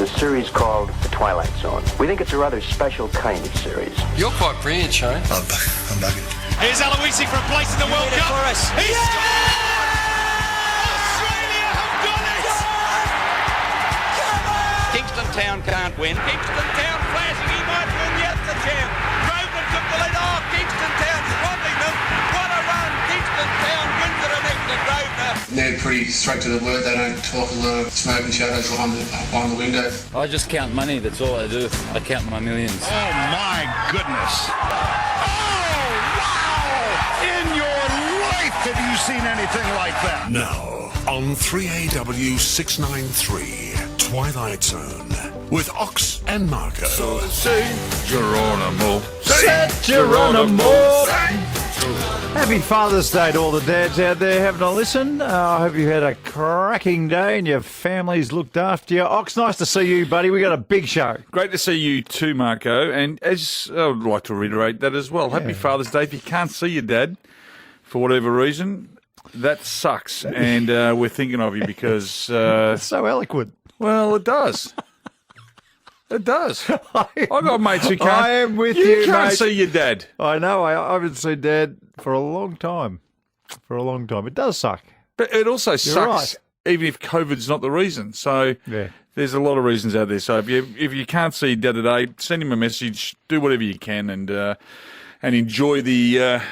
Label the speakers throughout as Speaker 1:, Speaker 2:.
Speaker 1: is a series called The Twilight Zone. We think it's a rather special kind of series.
Speaker 2: You're quite brilliant, Shane.
Speaker 3: I'm bugging.
Speaker 4: Here's Aloisi for a place in the World Cup.
Speaker 2: For us.
Speaker 4: He's scored! Australia have done it!
Speaker 5: Kingston Town can't win.
Speaker 4: Kingston Town flashing, he might win yet the champ. Grosvenor took the lead off. Kingston Town swamping them. What a run! Kingston Town wins it next to Grosvenor.
Speaker 3: They're pretty straight to the word. They don't talk a lot of smoke and shadows behind the window.
Speaker 6: I just count money, that's all I do. I count my millions.
Speaker 7: Oh, my goodness. Oh, wow! In your life have you seen anything like that?
Speaker 8: Now, on 3AW693, Twilight Zone, with Ox and Marco.
Speaker 7: So say Geronimo.
Speaker 9: Say Geronimo. Happy Father's Day to all the dads out there having a listen. I hope you had a cracking day and your families looked after you. Ox, nice to see you, buddy. We got a big show.
Speaker 10: Great to see you too, Marco. And as I would like to reiterate that as well. Happy Father's Day. If you can't see your dad for whatever reason, that sucks. And we're thinking of you because...
Speaker 9: It's so eloquent.
Speaker 10: Well, it does. It does. I've got mates who can't.
Speaker 9: I am with you,
Speaker 10: You can't
Speaker 9: mate.
Speaker 10: see your dad.
Speaker 9: I know. I haven't seen Dad for a long time. It does suck.
Speaker 10: But it also sucks,
Speaker 9: right.
Speaker 10: even if COVID's not the reason. So there's a lot of reasons out there. So if you can't see Dad today, send him a message. Do whatever you can and enjoy the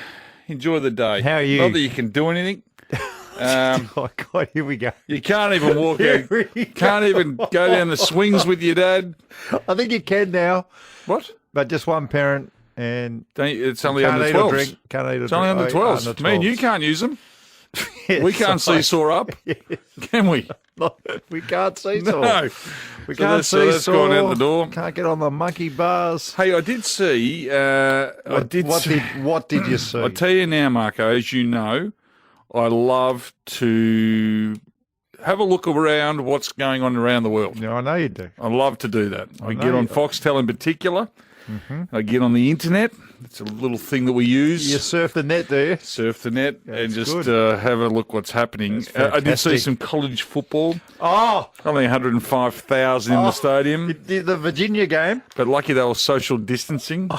Speaker 10: day.
Speaker 9: How are you?
Speaker 10: Not that you can do anything.
Speaker 9: Oh God, here we go.
Speaker 10: You can't even walk out. Can't even go down the swings with your dad.
Speaker 9: I think you can now.
Speaker 10: What?
Speaker 9: But just one parent and
Speaker 10: It's only
Speaker 9: can't
Speaker 10: under
Speaker 9: eat or
Speaker 10: 12s.
Speaker 9: drink. Can't eat or
Speaker 10: It's only under 12s. Me and you can't use them. We can't seesaw up, can we?
Speaker 9: We can't seesaw.
Speaker 10: No.
Speaker 9: We can't
Speaker 10: so that's
Speaker 9: seesaw.
Speaker 10: gone out the door.
Speaker 9: Can't get on the monkey bars.
Speaker 10: Hey, I did see.
Speaker 9: What did you see?
Speaker 10: I'll tell you now, Marco, as you know, I love to have a look around what's going on around the world.
Speaker 9: Yeah, I know you do.
Speaker 10: I love to do that. I
Speaker 9: know
Speaker 10: get on
Speaker 9: you-
Speaker 10: Foxtel in particular. I get on the internet. It's a little thing that we use.
Speaker 9: You surf the net, do you?
Speaker 10: Surf the net and just
Speaker 9: good.
Speaker 10: have a look what's happening.
Speaker 9: That's
Speaker 10: I did see
Speaker 9: fantastic.
Speaker 10: some college football.
Speaker 9: Oh,
Speaker 10: Only 105,000 in the stadium.
Speaker 9: the Virginia game.
Speaker 10: But lucky they were social distancing.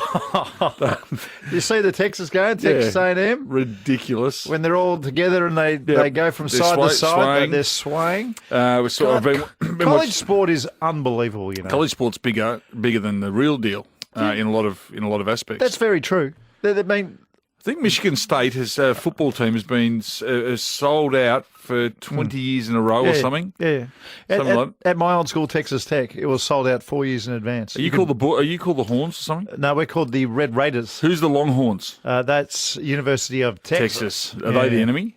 Speaker 9: You see the Texas game, Texas A&M,
Speaker 10: Ridiculous.
Speaker 9: when they're all together and they go from
Speaker 10: They're
Speaker 9: side to
Speaker 10: swaying.
Speaker 9: side. They're swaying.
Speaker 10: We sort of been
Speaker 9: College
Speaker 10: watching-
Speaker 9: sport is unbelievable. You know,
Speaker 10: college sport's bigger than the real deal in a lot of aspects.
Speaker 9: that's very true. I mean,
Speaker 10: I think Michigan State has football team has been sold out for 20 years in a row or something.
Speaker 9: Yeah.
Speaker 10: Something like
Speaker 9: At my old school, Texas Tech, it was sold out 4 years in advance.
Speaker 10: Are you called the Horns or something?
Speaker 9: No, we're called the Red Raiders.
Speaker 10: Who's the Longhorns?
Speaker 9: That's University of Texas.
Speaker 10: Are they the enemy?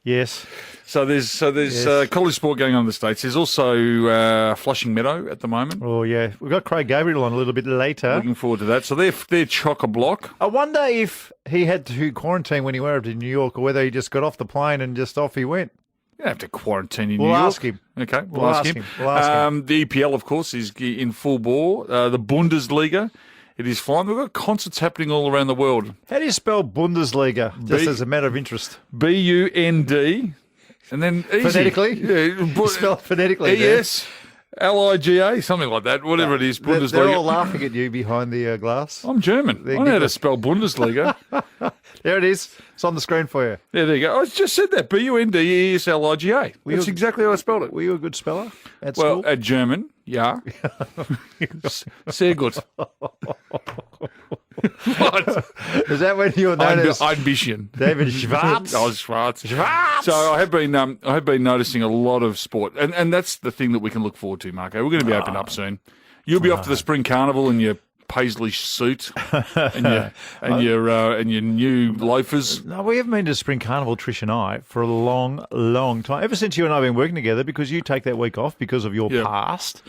Speaker 9: Yes.
Speaker 10: So there's
Speaker 9: Yes.
Speaker 10: college sport going on in the States. There's also Flushing Meadow at the moment.
Speaker 9: Oh, yeah. We've got Craig Gabriel on a little bit later.
Speaker 10: Looking forward to that. So they're chock-a-block.
Speaker 9: I wonder if he had to quarantine when he went over to New York or whether he just got off the plane and just off he went.
Speaker 10: You don't have to quarantine in
Speaker 9: We'll
Speaker 10: New York.
Speaker 9: ask him.
Speaker 10: Okay,
Speaker 9: We'll ask him. We'll ask him.
Speaker 10: The EPL, of course, is in full bore. The Bundesliga, it is flying. We've got concerts happening all around the world.
Speaker 9: How do you spell Bundesliga, just as a matter of interest?
Speaker 10: B-U-N-D, and then easy.
Speaker 9: Phonetically?
Speaker 10: Yeah,
Speaker 9: Spell it phonetically. there.
Speaker 10: E-S-L-I-G-A, something like that, whatever it is, Bundesliga.
Speaker 9: They're all laughing at you behind the glass.
Speaker 10: I'm German. I know how to spell Bundesliga.
Speaker 9: There it is. It's on the screen for you.
Speaker 10: Yeah, there you go. I just said that. B-U-N-D-E-S-L-I-G-A. That's exactly how I spelled it.
Speaker 9: Were you a good speller at
Speaker 10: Well,
Speaker 9: school?
Speaker 10: at German, yeah. Sehr gut. What?
Speaker 9: Is that when you were known as
Speaker 10: Ein bisschen.
Speaker 9: David Schwartz?
Speaker 10: I was Schwartz.
Speaker 9: Schwartz!
Speaker 10: So I have been noticing a lot of sport, and that's the thing that we can look forward to, Marco. We're going to be open up soon. You'll be off to the spring carnival in your paisley suit and your new loafers.
Speaker 9: No, we haven't been to Spring Carnival, Trish and I, for a long, long time. Ever since you and I have been working together, because you take that week off because of your past.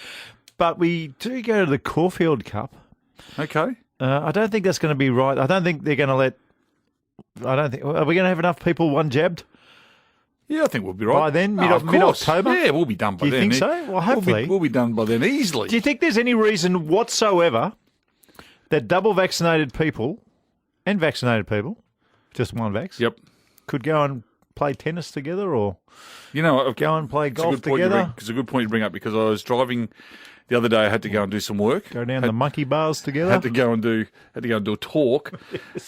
Speaker 9: But we do go to the Caulfield Cup.
Speaker 10: Okay.
Speaker 9: I don't think that's going to be right. I don't think they're going to let... Are we going to have enough people one jabbed?
Speaker 10: Yeah, I think we'll be right.
Speaker 9: By then,
Speaker 10: of course.
Speaker 9: mid-October?
Speaker 10: Yeah, we'll be done by
Speaker 9: Do you
Speaker 10: then.
Speaker 9: think so? Well, hopefully.
Speaker 10: We'll be done by then easily.
Speaker 9: Do you think there's any reason whatsoever that double vaccinated people and vaccinated people, just one vax,
Speaker 10: Yep.
Speaker 9: could go and play tennis together or
Speaker 10: go
Speaker 9: and play golf together?
Speaker 10: It's a good point you bring up because I was driving The other day I had to go and do some work.
Speaker 9: Go down the monkey bars together.
Speaker 10: Had to go and do a talk,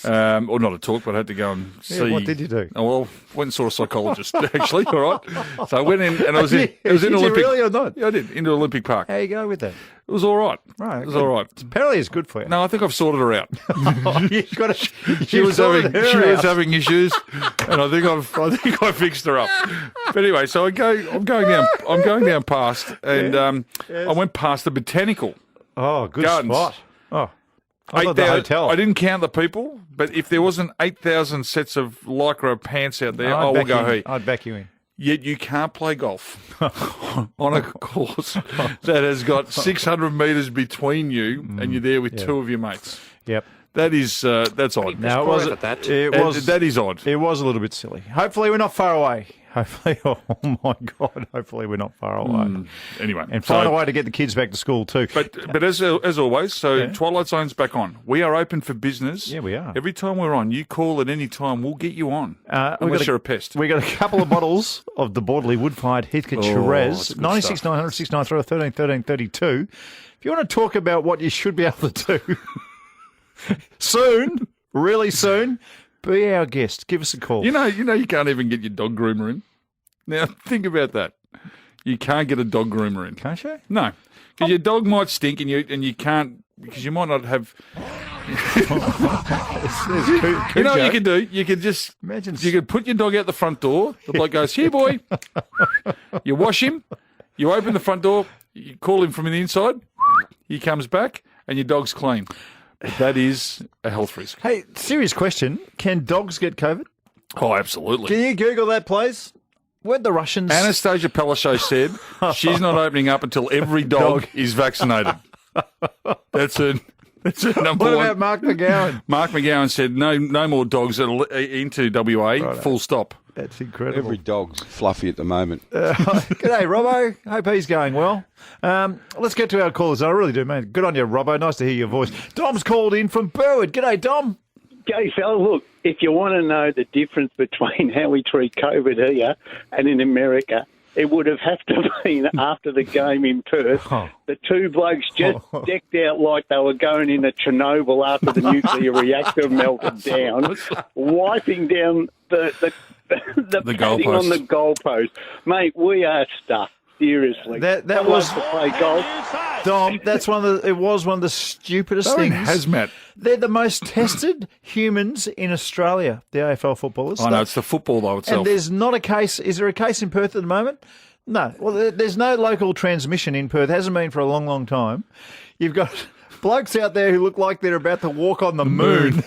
Speaker 10: or not a talk, but I had to go and see.
Speaker 9: What did you do?
Speaker 10: Oh well, went and saw a psychologist actually. All right, so I went in and I was in. It was in
Speaker 9: Did you
Speaker 10: Olympic.
Speaker 9: really or not?
Speaker 10: Yeah, I did into Olympic Park.
Speaker 9: How you go with that?
Speaker 10: It was all right.
Speaker 9: Right,
Speaker 10: It was all right.
Speaker 9: Apparently, it's good for you.
Speaker 10: No, I think I've sorted her out.
Speaker 9: You've got to.
Speaker 10: She was having issues, and I think I fixed her up. But anyway, so I'm going down past, and I went past the botanical.
Speaker 9: Oh, good
Speaker 10: Gardens.
Speaker 9: spot. Oh, I thought the hotel.
Speaker 10: I didn't count the people, but if there wasn't 8,000 sets of Lycra pants out there, I will go heat.
Speaker 9: I'd back you in.
Speaker 10: Yet you can't play golf on a course that has got 600 metres between you, and you're there with two of your mates.
Speaker 9: Yep.
Speaker 10: That is that's odd.
Speaker 9: No, it wasn't.
Speaker 5: that.
Speaker 10: That is odd.
Speaker 9: It was a little bit silly. Hopefully, we're not far away. Hopefully, oh my God, hopefully we're not far away.
Speaker 10: Anyway.
Speaker 9: And find a way to get the kids back to school too.
Speaker 10: But as always, Twilight Zone's back on. We are open for business.
Speaker 9: Yeah, we are.
Speaker 10: Every time we're on, you call at any time, we'll get you on. Unless you're a pest.
Speaker 9: We got a couple of bottles of the Borderley Wood-Fired Heathcote Shiraz, 96 900 693 or 13 13 32. If you want to talk about what you should be able to do soon, really soon, be our guest. Give us a call.
Speaker 10: You know, you can't even get your dog groomer in. Now, think about that. You can't get a dog groomer in.
Speaker 9: Can't you?
Speaker 10: No. Because your dog might stink and you can't, because you might not have... You know what you can do? You can just... You can put your dog out the front door. The bloke goes, here, boy. You wash him. You open the front door. You call him from the inside. He comes back and your dog's clean. That is a health risk.
Speaker 9: Hey, serious question. Can dogs get COVID?
Speaker 10: Oh, absolutely.
Speaker 9: Can you Google that, please? Weren't the Russians...
Speaker 10: Anastasia Palaszczuk said she's not opening up until every dog is vaccinated. That's her number one.
Speaker 9: What about Mark McGowan?
Speaker 10: Mark McGowan said no more dogs into WA, full stop.
Speaker 9: That's incredible.
Speaker 2: Every dog's fluffy at the moment.
Speaker 9: G'day, Robbo. Hope he's going well. Let's get to our callers. I really do, mate. Good on you, Robbo. Nice to hear your voice. Dom's called in from Burwood. G'day, Dom.
Speaker 11: G'day, fella. Look, if you want to know the difference between how we treat COVID here and in America, it would have to been after the game in Perth. The two blokes just decked out like they were going into Chernobyl after the nuclear reactor melted down, wiping down the padding on the goalpost. Mate, we are stuffed. Seriously,
Speaker 9: that was
Speaker 11: to play golf.
Speaker 9: Dom. It was one of the stupidest
Speaker 10: They're in
Speaker 9: things.
Speaker 10: hazmat.
Speaker 9: They're the most tested humans in Australia. The AFL footballers.
Speaker 10: I know it's the football though itself.
Speaker 9: And there's not a case. Is there a case in Perth at the moment? No. Well, there's no local transmission in Perth. Hasn't been for a long, long time. You've got blokes out there who look like they're about to walk on the moon.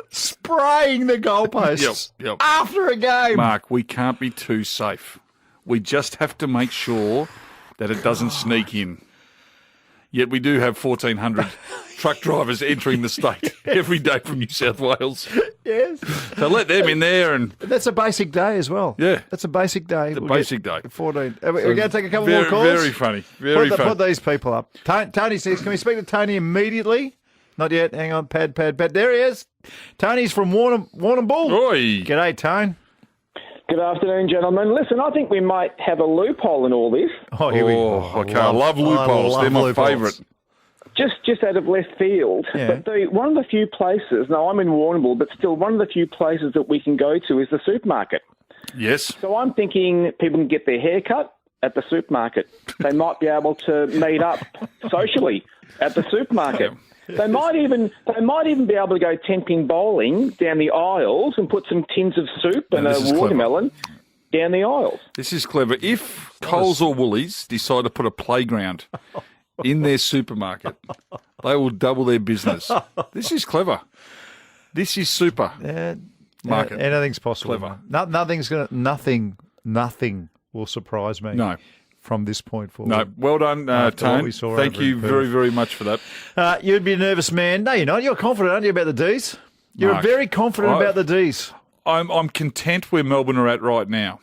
Speaker 9: Spraying the goalposts
Speaker 10: Yep.
Speaker 9: after a game.
Speaker 10: Mark, we can't be too safe. We just have to make sure that it doesn't sneak in. Yet we do have 1,400 truck drivers entering the state every day from New South Wales.
Speaker 9: Yes.
Speaker 10: So let them in there and...
Speaker 9: That's a basic day as well.
Speaker 10: Yeah.
Speaker 9: That's a basic day.
Speaker 10: It's a basic day.
Speaker 9: 14. We're going to take a couple more calls?
Speaker 10: Very funny. Very funny.
Speaker 9: Put these people up. Tony says, can we speak to Tony immediately? Not yet. Hang on. Pad. There he is. Tony's from Warrnambool.
Speaker 10: Oi.
Speaker 9: G'day, Tone.
Speaker 12: Good afternoon, gentlemen. Listen, I think we might have a loophole in all this.
Speaker 9: Oh, here we go.
Speaker 10: Okay. I love loopholes. They're my favourite.
Speaker 12: Just out of left field.
Speaker 9: Yeah.
Speaker 12: But one of the few places, now I'm in Warrnambool, but still one of the few places that we can go to is the supermarket.
Speaker 10: Yes.
Speaker 12: So I'm thinking people can get their hair cut at the supermarket. They might be able to meet up socially at the supermarket. They might even be able to go 10-pin bowling down the aisles and put some tins of soup and a watermelon down the aisles.
Speaker 10: This is clever. If Coles or Woolies decide to put a playground in their supermarket, they will double their business. This is clever. This is super. Market.
Speaker 9: Anything's possible.
Speaker 10: Clever.
Speaker 9: Nothing will surprise me.
Speaker 10: No.
Speaker 9: From this point forward.
Speaker 10: No, well done, Tone. Thank you very, very much for that.
Speaker 9: You'd be a nervous man. No, you're not. You're confident, aren't you, about the D's? You're very confident about the D's.
Speaker 10: I'm content where Melbourne are at right now.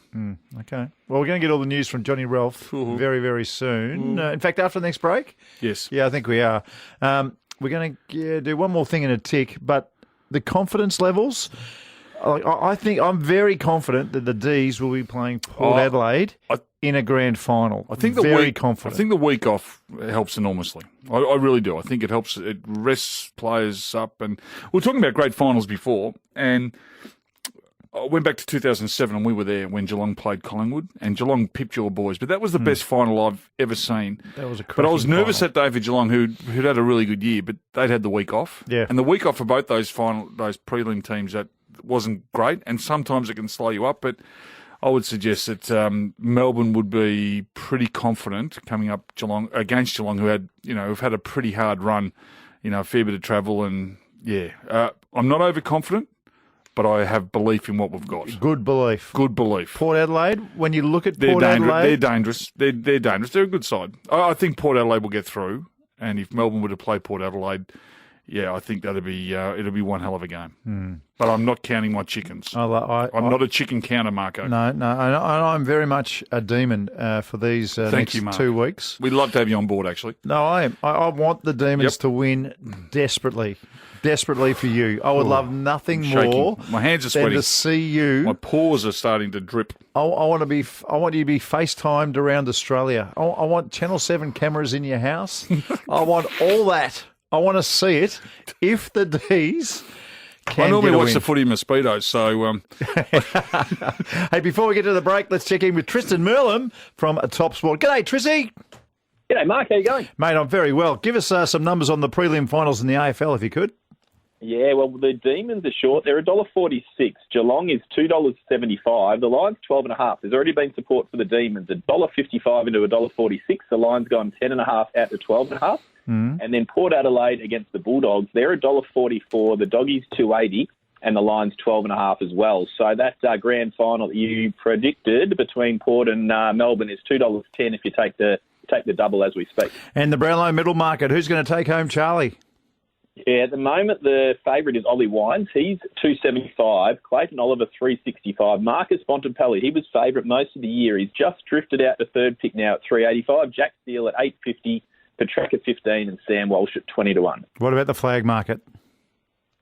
Speaker 9: Okay. Well, we're going to get all the news from Johnny Ralph very, very soon. In fact, after the next break?
Speaker 10: Yes.
Speaker 9: Yeah, I think we are. We're going to do one more thing in a tick, but the confidence levels, I think I'm very confident that the D's will be playing Port Adelaide in a grand final.
Speaker 10: I think
Speaker 9: confident.
Speaker 10: I think the week off helps enormously. I really do. I think it helps. It rests players up. And we were talking about great finals before, and I went back to 2007, and we were there when Geelong played Collingwood, and Geelong pipped your boys. But that was the best final I've ever seen.
Speaker 9: That was a
Speaker 10: But I was nervous
Speaker 9: final.
Speaker 10: that day for Geelong, who'd had a really good year, but they'd had the week off.
Speaker 9: Yeah.
Speaker 10: And the week off for both those prelim teams, that wasn't great, and sometimes it can slow you up, but I would suggest that Melbourne would be pretty confident coming up against Geelong, who've had a pretty hard run, a fair bit of travel, and I'm not overconfident, but I have belief in what we've got.
Speaker 9: Good belief. Port Adelaide, when you look at Port Adelaide...
Speaker 10: They're dangerous. They're dangerous. They're a good side. I think Port Adelaide will get through, and if Melbourne were to play Port Adelaide, I think it'll be one hell of a game. But I'm not counting my chickens. I'm not a chicken counter, Marco.
Speaker 9: No, I'm very much a demon for these next
Speaker 10: you, Mark.
Speaker 9: 2 weeks.
Speaker 10: We'd love to have you on board, actually.
Speaker 9: No, I am. I want the Demons to win desperately for you. I would love nothing more.
Speaker 10: My hands are
Speaker 9: than
Speaker 10: sweating.
Speaker 9: to see you.
Speaker 10: My paws are starting to drip.
Speaker 9: I want you to be FaceTimed around Australia. I want Channel 7 cameras in your house. I want all that. I want to see it. If the D's can
Speaker 10: I normally
Speaker 9: get a
Speaker 10: watch
Speaker 9: win.
Speaker 10: the footy in mosquitoes, so...
Speaker 9: Hey, before we get to the break, let's check in with Tristan Merlam from Top Sport. G'day, Trissy.
Speaker 13: G'day, Mark. How you going?
Speaker 9: Mate, I'm very well. Give us some numbers on the prelim finals in the AFL, if you could.
Speaker 13: Yeah, well, the Demons are short. They're $1.46. Geelong is $2.75. The Lions, 12.5. There's already been support for the Demons. $1.55 into $1.46. The Lions gone 10.5 out to 12.5. And then Port Adelaide against the Bulldogs, they're $1.44. The Doggies, $2.80. And the Lions, 12.5 as well. So that grand final that you predicted between Port and Melbourne is $2.10 if you take the double as we speak. And
Speaker 9: the Brownlow middle market, who's going to take home Charlie?
Speaker 13: Yeah, at the moment, the favourite is Ollie Wines. He's $2.75. Clayton Oliver, $3.65. Marcus Bontempelli, he was favourite most of the year. He's just drifted out to third pick now at $3.85. Jack Steele at $8.50. Petrarca, $15. And Sam Walsh at 20-1.
Speaker 9: What about the flag market?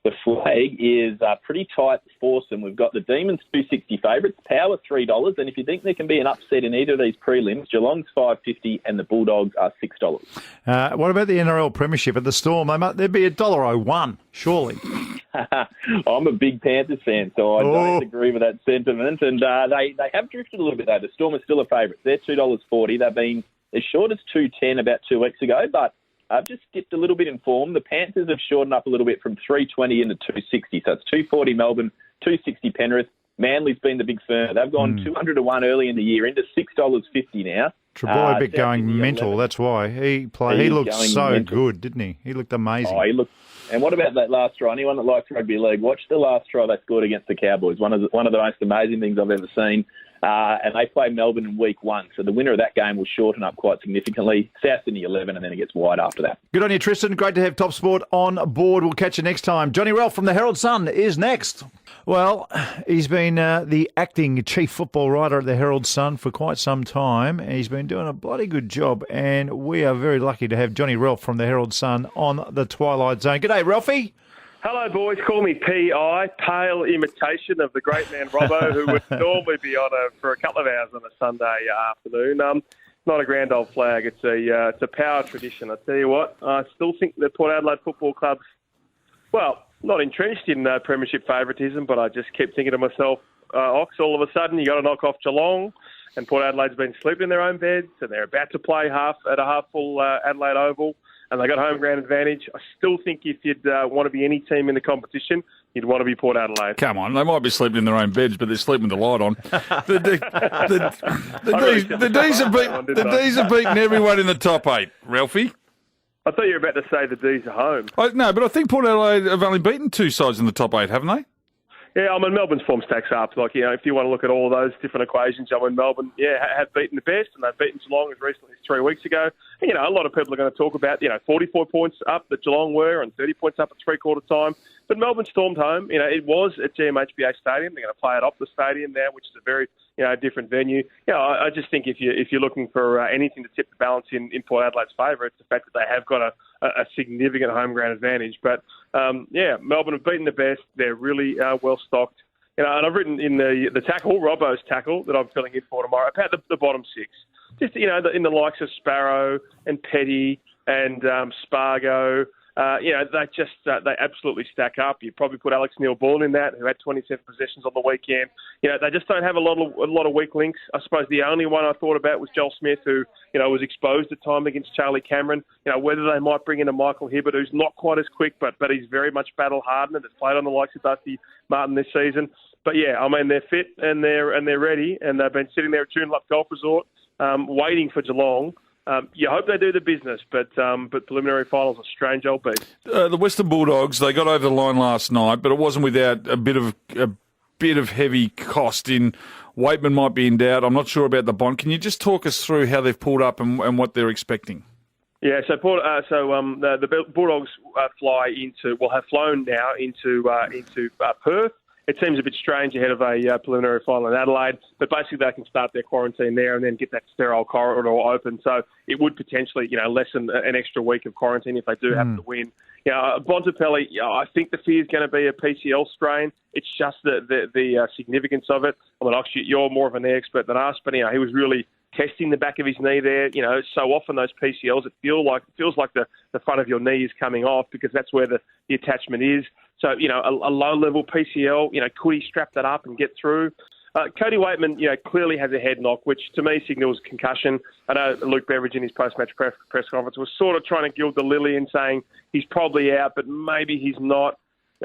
Speaker 13: The flag is pretty tight foursome. We've got the Demons, $2.60 favourites, Power, $3. And if you think there can be an upset in either of these prelims, Geelong's $5.50 and the Bulldogs are $6.
Speaker 9: What about the NRL Premiership at the Storm? There'd be $1.01, surely.
Speaker 13: I'm a big Panthers fan, so I don't agree with that sentiment. And they have drifted a little bit, though. The Storm is still a favourite. They're $2.40. They've been as short as $2.10 about 2 weeks ago, but I've just skipped a little bit in form. The Panthers have shortened up a little bit from $3.20 into $2.60. So it's $2.40 Melbourne, $2.60 Penrith. Manly's been the big firm. They've gone 200-1 early in the year into $6.50 now.
Speaker 9: Trebojevic going mental. That's why he looked so
Speaker 13: mental.
Speaker 9: Good, didn't he? He looked amazing.
Speaker 13: He looked. And what about that last try? Anyone that likes rugby league, watch the last try they scored against the Cowboys. One of the most amazing things I've ever seen. And they play Melbourne in week 1. So the winner of that game will shorten up quite significantly. South Sydney 11, and then it gets wide after that.
Speaker 9: Good on you, Tristan. Great to have Top Sport on board. We'll catch you next time. Johnny Ralph from the Herald Sun is next. Well, he's been the acting chief football writer at the Herald Sun for quite some time. And he's been doing a bloody good job. And we are very lucky to have Johnny Ralph from the Herald Sun on the Twilight Zone. G'day, Ralphie.
Speaker 14: Hello, boys. Call me P.I., pale imitation of the great man Robbo, who would normally be on for a couple of hours on a Sunday afternoon. Not a grand old flag. It's a power tradition. I tell you what, I still think the Port Adelaide Football Club's, well, not entrenched in premiership favouritism, but I just kept thinking to myself, Ox, all of a sudden you got to knock off Geelong, and Port Adelaide's been sleeping in their own beds, and they're about to play at a half-full Adelaide Oval, and they got home ground advantage. I still think if you'd want to be any team in the competition, you'd want to be Port Adelaide.
Speaker 10: Come on, they might be sleeping in their own beds, but they're sleeping with the light on. The D's have beaten everyone in the top 8, Ralphie.
Speaker 14: I thought you were about to say the D's are home.
Speaker 10: No, but I think Port Adelaide have only beaten 2 sides in the top 8, haven't they?
Speaker 14: Yeah, Melbourne's form stacks up. If you want to look at all those different equations, Melbourne, have beaten the best, and they've beaten Geelong as recently as 3 weeks ago. And, a lot of people are going to talk about, 44 points up that Geelong were and 30 points up at three-quarter time. But Melbourne stormed home. It was at GMHBA Stadium. They're going to play it off the stadium now, which is a very, different venue. I just think if you're looking for anything to tip the balance in Port Adelaide's favour, it's the fact that they have got a significant home ground advantage. But, Melbourne have beaten the best. They're really well stocked. and I've written in the tackle, Robbo's tackle, that I'm filling in for tomorrow, about the bottom six. Just, in the likes of Sparrow and Petty and Spargo. They absolutely stack up. You probably put Alex Neil-Bourne in that, who had 27 possessions on the weekend. They just don't have a lot of weak links. I suppose the only one I thought about was Joel Smith, who was exposed at time against Charlie Cameron. Whether they might bring in a Michael Hibbert, who's not quite as quick, but he's very much battle hardened and has played on the likes of Dusty Martin this season. But yeah, I mean, they're fit and they're ready, and they've been sitting there at Joondalup Golf Resort waiting for Geelong. You hope they do the business, but preliminary finals are a strange old beast.
Speaker 10: The Western Bulldogs, they got over the line last night, but it wasn't without a bit of heavy cost in. Waitman might be in doubt. I'm not sure about the Bond. Can you just talk us through how they've pulled up and what they're expecting?
Speaker 14: Yeah, the Bulldogs have flown now into Perth. It seems a bit strange ahead of a preliminary final in Adelaide, but basically they can start their quarantine there and then get that sterile corridor open. So it would potentially, lessen an extra week of quarantine if they do happen to win. Bontempelli, I think the fear is going to be a PCL strain. It's just the significance of it. I mean, actually, you're more of an expert than us, but he was really testing the back of his knee there. So often those PCLs, it feels like the front of your knee is coming off because that's where the attachment is. So, a low-level PCL, could he strap that up and get through? Cody Waitman, clearly has a head knock, which to me signals concussion. I know Luke Beveridge in his post-match press conference was sort of trying to gild the lily and saying he's probably out, but maybe he's not.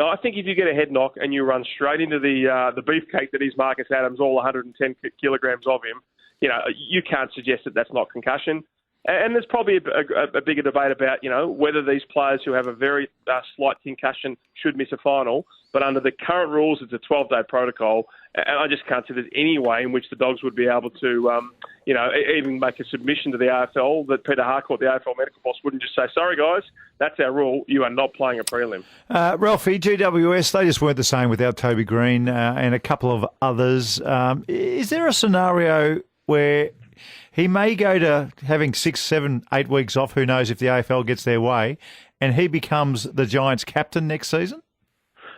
Speaker 14: I think if you get a head knock and you run straight into the beefcake that is Marcus Adams, all 110 kilograms of him, you can't suggest that that's not concussion. And there's probably a bigger debate about, whether these players who have a very slight concussion should miss a final. But under the current rules, it's a 12-day protocol. And I just can't see there's any way in which the Dogs would be able to, even make a submission to the AFL that Peter Harcourt, the AFL medical boss, wouldn't just say, sorry, guys, that's our rule. You are not playing a prelim.
Speaker 9: Ralphie, GWS, they just weren't the same without Toby Green and a couple of others. Is there a scenario where he may go to having 6, 7, 8 weeks off, who knows if the AFL gets their way, and he becomes the Giants' captain next season?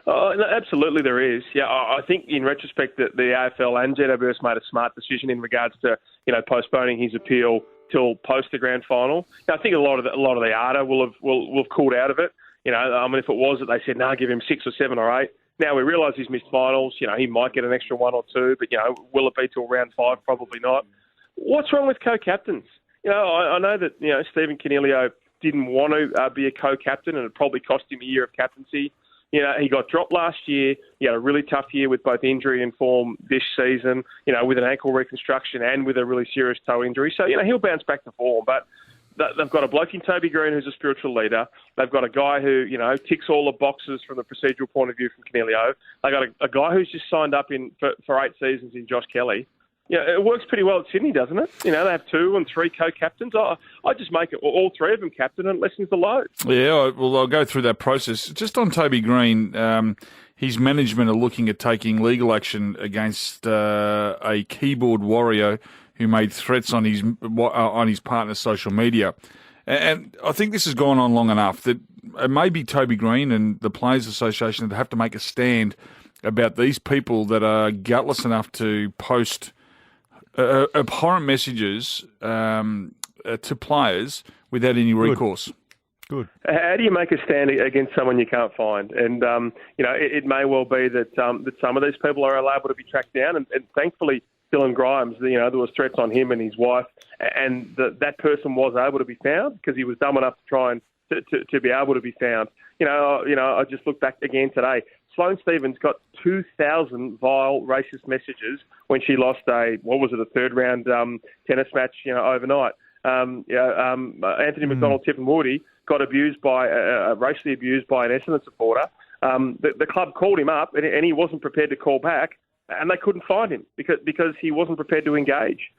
Speaker 14: No, absolutely there is. Yeah, I think in retrospect that the AFL and GWS made a smart decision in regards to, postponing his appeal till post the grand final. Now, I think a lot of the ARDA will have cooled out of it. If it was that they said, no, give him 6 or 7 or 8. Now we realise he's missed finals. He might get an extra 1 or 2, but, will it be till round 5? Probably not. What's wrong with co-captains? I know that, Stephen Canelio didn't want to be a co-captain, and it probably cost him a year of captaincy. He got dropped last year. He had a really tough year with both injury and form this season, with an ankle reconstruction and with a really serious toe injury. So, he'll bounce back to form. But they've got a bloke in Toby Green who's a spiritual leader. They've got a guy who, ticks all the boxes from the procedural point of view from Canelio. They've got a guy who's just signed up for 8 seasons in Josh Kelly. It works pretty well at Sydney, doesn't it? They have 2 and 3 co-captains. I just make it all 3 of them captain and it lessens the load.
Speaker 10: Yeah, well, I'll go through that process. Just on Toby Green, his management are looking at taking legal action against a keyboard warrior who made threats on his partner's social media. And I think this has gone on long enough that it may be Toby Green and the Players Association that have to make a stand about these people that are gutless enough to post abhorrent messages to players without any recourse.
Speaker 9: Good.
Speaker 14: How do you make a stand against someone you can't find? And, it may well be that some of these people are able to be tracked down. And thankfully, Dylan Grimes, there was threats on him and his wife, and that person was able to be found because he was dumb enough to try and to be able to be found. I just looked back again today. Sloane Stephens got 2,000 vile racist messages when she lost a third round tennis match, overnight. Anthony McDonald Tipperwoody got racially abused by an Essendon supporter. The club called him up and he wasn't prepared to call back, and they couldn't find him because he wasn't prepared to engage.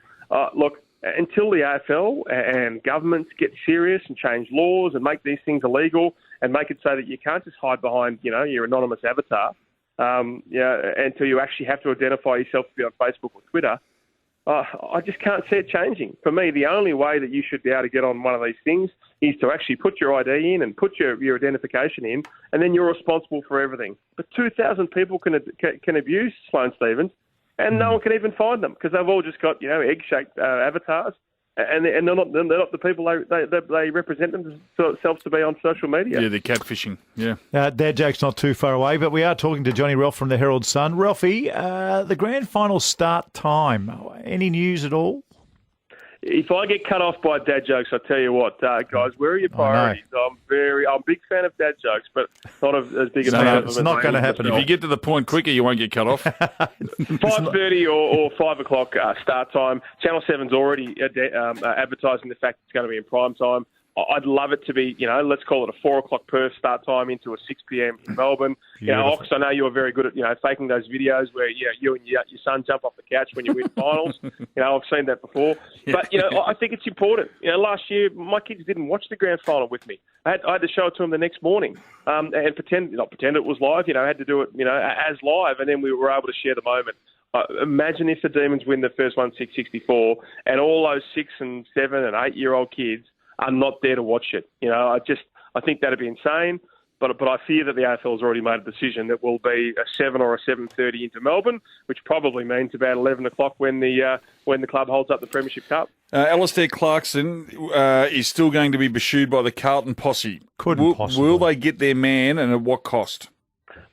Speaker 14: Look, until the AFL and governments get serious and change laws and make these things illegal and make it so that you can't just hide behind, your anonymous avatar, until you actually have to identify yourself to be on Facebook or Twitter, I just can't see it changing. For me, the only way that you should be able to get on one of these things is to actually put your ID in and put your identification in, and then you're responsible for everything. But 2,000 people can abuse Sloane Stephens, and no one can even find them because they've all just got egg-shaped avatars, and they're not the people they represent themselves to be on social media.
Speaker 10: Yeah, they're catfishing. Yeah.
Speaker 9: Dad joke's not too far away, but we are talking to Johnny Ralph from the Herald Sun. Ralphie, the grand final start time. Any news at all?
Speaker 14: If I get cut off by dad jokes, I tell you what, guys, where are your priorities? I'm a big fan of dad jokes, but not as big a fan of them.
Speaker 9: It's not going to happen.
Speaker 10: If you get to the point quicker, you won't get cut off.
Speaker 14: 5:30 or 5 o'clock start time. Channel 7's already advertising the fact it's going to be in prime time. I'd love it to be, let's call it a 4 o'clock Perth start time into a 6 p.m. in Melbourne. Ox, I know you're very good at, faking those videos where, you and your son jump off the couch when you win finals. I've seen that before. But, I think it's important. Last year, my kids didn't watch the grand final with me. I had to show it to them the next morning and not pretend it was live. I had to do it, as live, and then we were able to share the moment. Imagine if the Demons win the first one 6-64 and all those 6 and 7 and 8-year-old kids are not there to watch it. I think that'd be insane. But I fear that the AFL has already made a decision that will be a 7 or a 7:30 into Melbourne, which probably means about 11 o'clock when the club holds up the Premiership Cup.
Speaker 10: Alistair Clarkson is still going to be pursued by the Carlton posse. Will they get their man, and at what cost?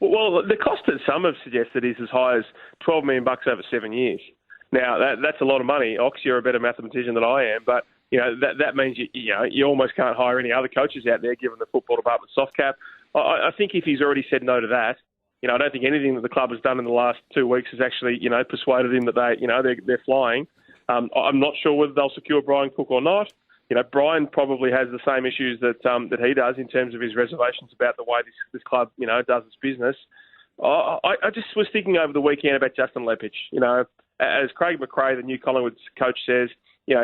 Speaker 14: Well, the cost that some have suggested is as high as $12 million over 7 years. Now, that's a lot of money. Ox, you're a better mathematician than I am, but that means you almost can't hire any other coaches out there, given the football department soft cap. I think if he's already said no to that, I don't think anything that the club has done in the last 2 weeks has actually, persuaded him that they're flying. I'm not sure whether they'll secure Brian Cook or not. Brian probably has the same issues that he does in terms of his reservations about the way this club, does its business. I just was thinking over the weekend about Justin Lepich. As Craig McRae, the new Collingwood coach, says,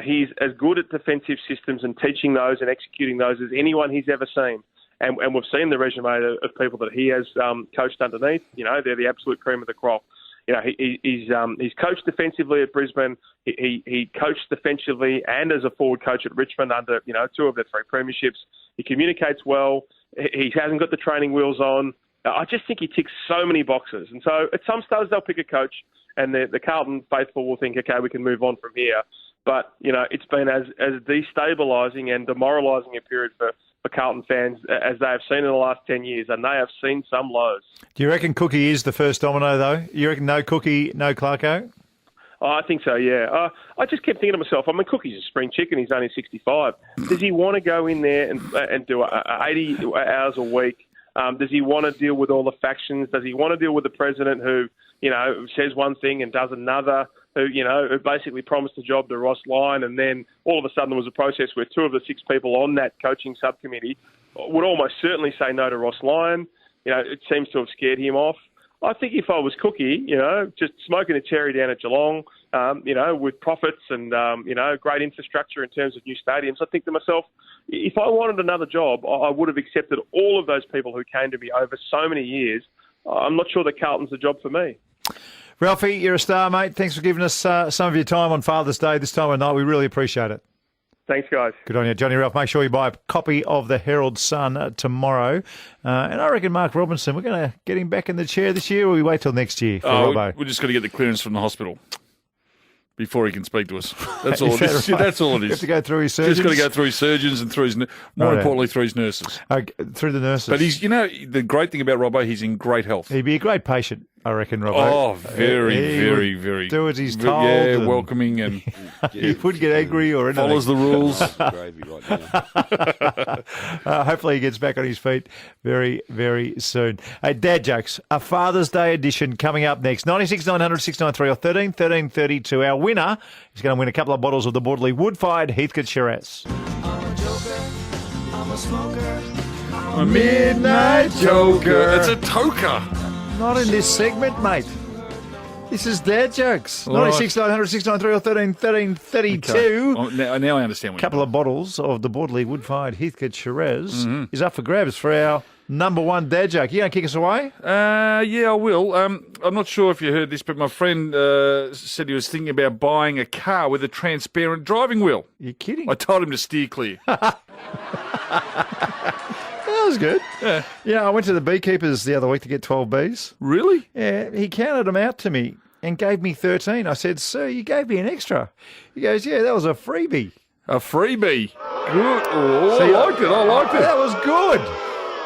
Speaker 14: he's as good at defensive systems and teaching those and executing those as anyone he's ever seen. And we've seen the resume of people that he has coached underneath. They're the absolute cream of the crop. He's coached defensively at Brisbane. He coached defensively and as a forward coach at Richmond under 2 of their 3 premierships. He communicates well. He hasn't got the training wheels on. I just think he ticks so many boxes. And so at some stage they'll pick a coach, and the Carlton faithful will think, okay, we can move on from here. But it's been as destabilising and demoralising a period for Carlton fans as they have seen in the last 10 years, and they have seen some lows.
Speaker 9: Do you reckon Cookie is the first domino, though? You reckon no Cookie, no Clarko?
Speaker 14: Oh, I think so, yeah. I just kept thinking to myself, Cookie's a spring chicken. He's only 65. Does he want to go in there and do 80 hours a week? Does he want to deal with all the factions? Does he want to deal with the president who, says one thing and does another, who basically promised a job to Ross Lyon, and then all of a sudden there was a process where 2 of the 6 people on that coaching subcommittee would almost certainly say no to Ross Lyon. It seems to have scared him off. I think if I was Cookie, just smoking a cherry down at Geelong, with profits and, great infrastructure in terms of new stadiums, I think to myself, if I wanted another job, I would have accepted all of those people who came to me over so many years. I'm not sure that Carlton's the job for me.
Speaker 9: Ralphie, you're a star, mate. Thanks for giving us some of your time on Father's Day this time of night. We really appreciate it.
Speaker 14: Thanks, guys.
Speaker 9: Good on you. Johnny Ralph, make sure you buy a copy of the Herald Sun tomorrow. And I reckon Mark Robinson, we're going to get him back in the chair this year, or we wait till next year for Robbo?
Speaker 10: We're just going to get the clearance from the hospital before he can speak to us. That's all it is. Right? That's all it is.
Speaker 9: You have to go through his surgeons?
Speaker 10: Just got to go through his surgeons and through his, more importantly, through his nurses.
Speaker 9: Through the nurses.
Speaker 10: But he's, the great thing about Robbo, he's in great health.
Speaker 9: He'd be a great patient, I reckon, Robbo.
Speaker 10: Oh, very, very.
Speaker 9: Do as he's told.
Speaker 10: Yeah, welcoming and
Speaker 9: he wouldn't get angry or anything.
Speaker 10: Follows the rules.
Speaker 9: Hopefully he gets back on his feet very, very soon. Hey, Dad Jokes, a Father's Day edition coming up next. 96 900 693 or 13 13 32. Our winner is going to win a couple of bottles of the Borderley Wood-Fired Heathcote Shiraz.
Speaker 15: I'm a joker, I'm a smoker,
Speaker 10: a midnight joker. It's a toker.
Speaker 9: Not in this segment, mate. This is Dad Jokes. 96 900 693 or 13 13 32.
Speaker 10: Okay. Now I understand what
Speaker 9: a couple of bottles of the Borderley Wood-Fired Heathcote Shiraz is up for grabs for our number one dad joke. You going to kick us away?
Speaker 10: Yeah, I will. I'm not sure if you heard this, but my friend said he was thinking about buying a car with a transparent driving wheel.
Speaker 9: You're kidding.
Speaker 10: I told him to steer clear.
Speaker 9: That was good. Yeah, I went to the beekeepers the other week to get 12 bees.
Speaker 10: Really?
Speaker 9: Yeah, he counted them out to me and gave me 13. I said, sir, you gave me an extra. He goes, yeah, that was a freebie.
Speaker 10: A freebie? Good. Oh,
Speaker 9: See,
Speaker 10: I liked it.
Speaker 9: That was good.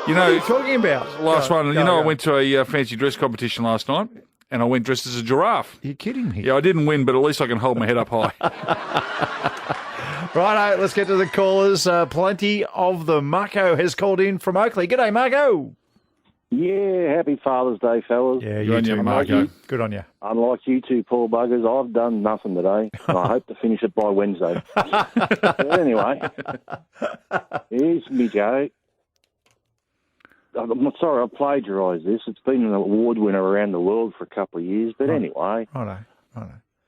Speaker 10: You
Speaker 9: What
Speaker 10: know,
Speaker 9: are you talking about?
Speaker 10: Last one.
Speaker 9: Go.
Speaker 10: I went to a fancy dress competition last night, and I went dressed as a giraffe.
Speaker 9: Are you kidding me?
Speaker 10: Yeah, I didn't win, but at least I can hold my head up high.
Speaker 9: Righto, let's get to the callers. Plenty of them. Marco has called in from Oakley. G'day, Marco.
Speaker 16: Yeah, happy Father's Day, fellas.
Speaker 9: Yeah,
Speaker 10: Good on you, Marco.
Speaker 9: Good on you.
Speaker 16: Unlike you two poor buggers, I've done nothing today, and I hope to finish it by Wednesday. But anyway, here's me joke. I'm not sorry I plagiarised this. It's been an award winner around the world for a couple of years. But anyway,
Speaker 9: Righto.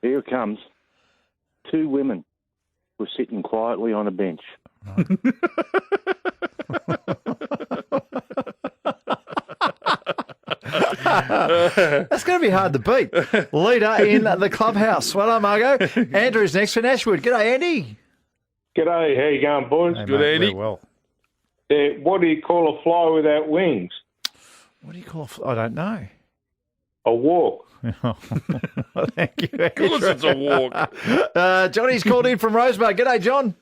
Speaker 16: here it comes. Two women were sitting quietly on a bench.
Speaker 9: That's going to be hard to beat. Leader in the clubhouse. Well done, Margo. Andrew's next from Ashwood. G'day, Andy.
Speaker 17: G'day, how you going, boys?
Speaker 9: Hey,
Speaker 10: Good,
Speaker 9: mate,
Speaker 10: Andy.
Speaker 9: very well.
Speaker 17: What do you call a fly without wings?
Speaker 9: What do you call I don't know.
Speaker 17: A walk.
Speaker 9: Thank you.
Speaker 10: Of course it's a walk.
Speaker 9: Johnny's called in from Rosebud. G'day, John.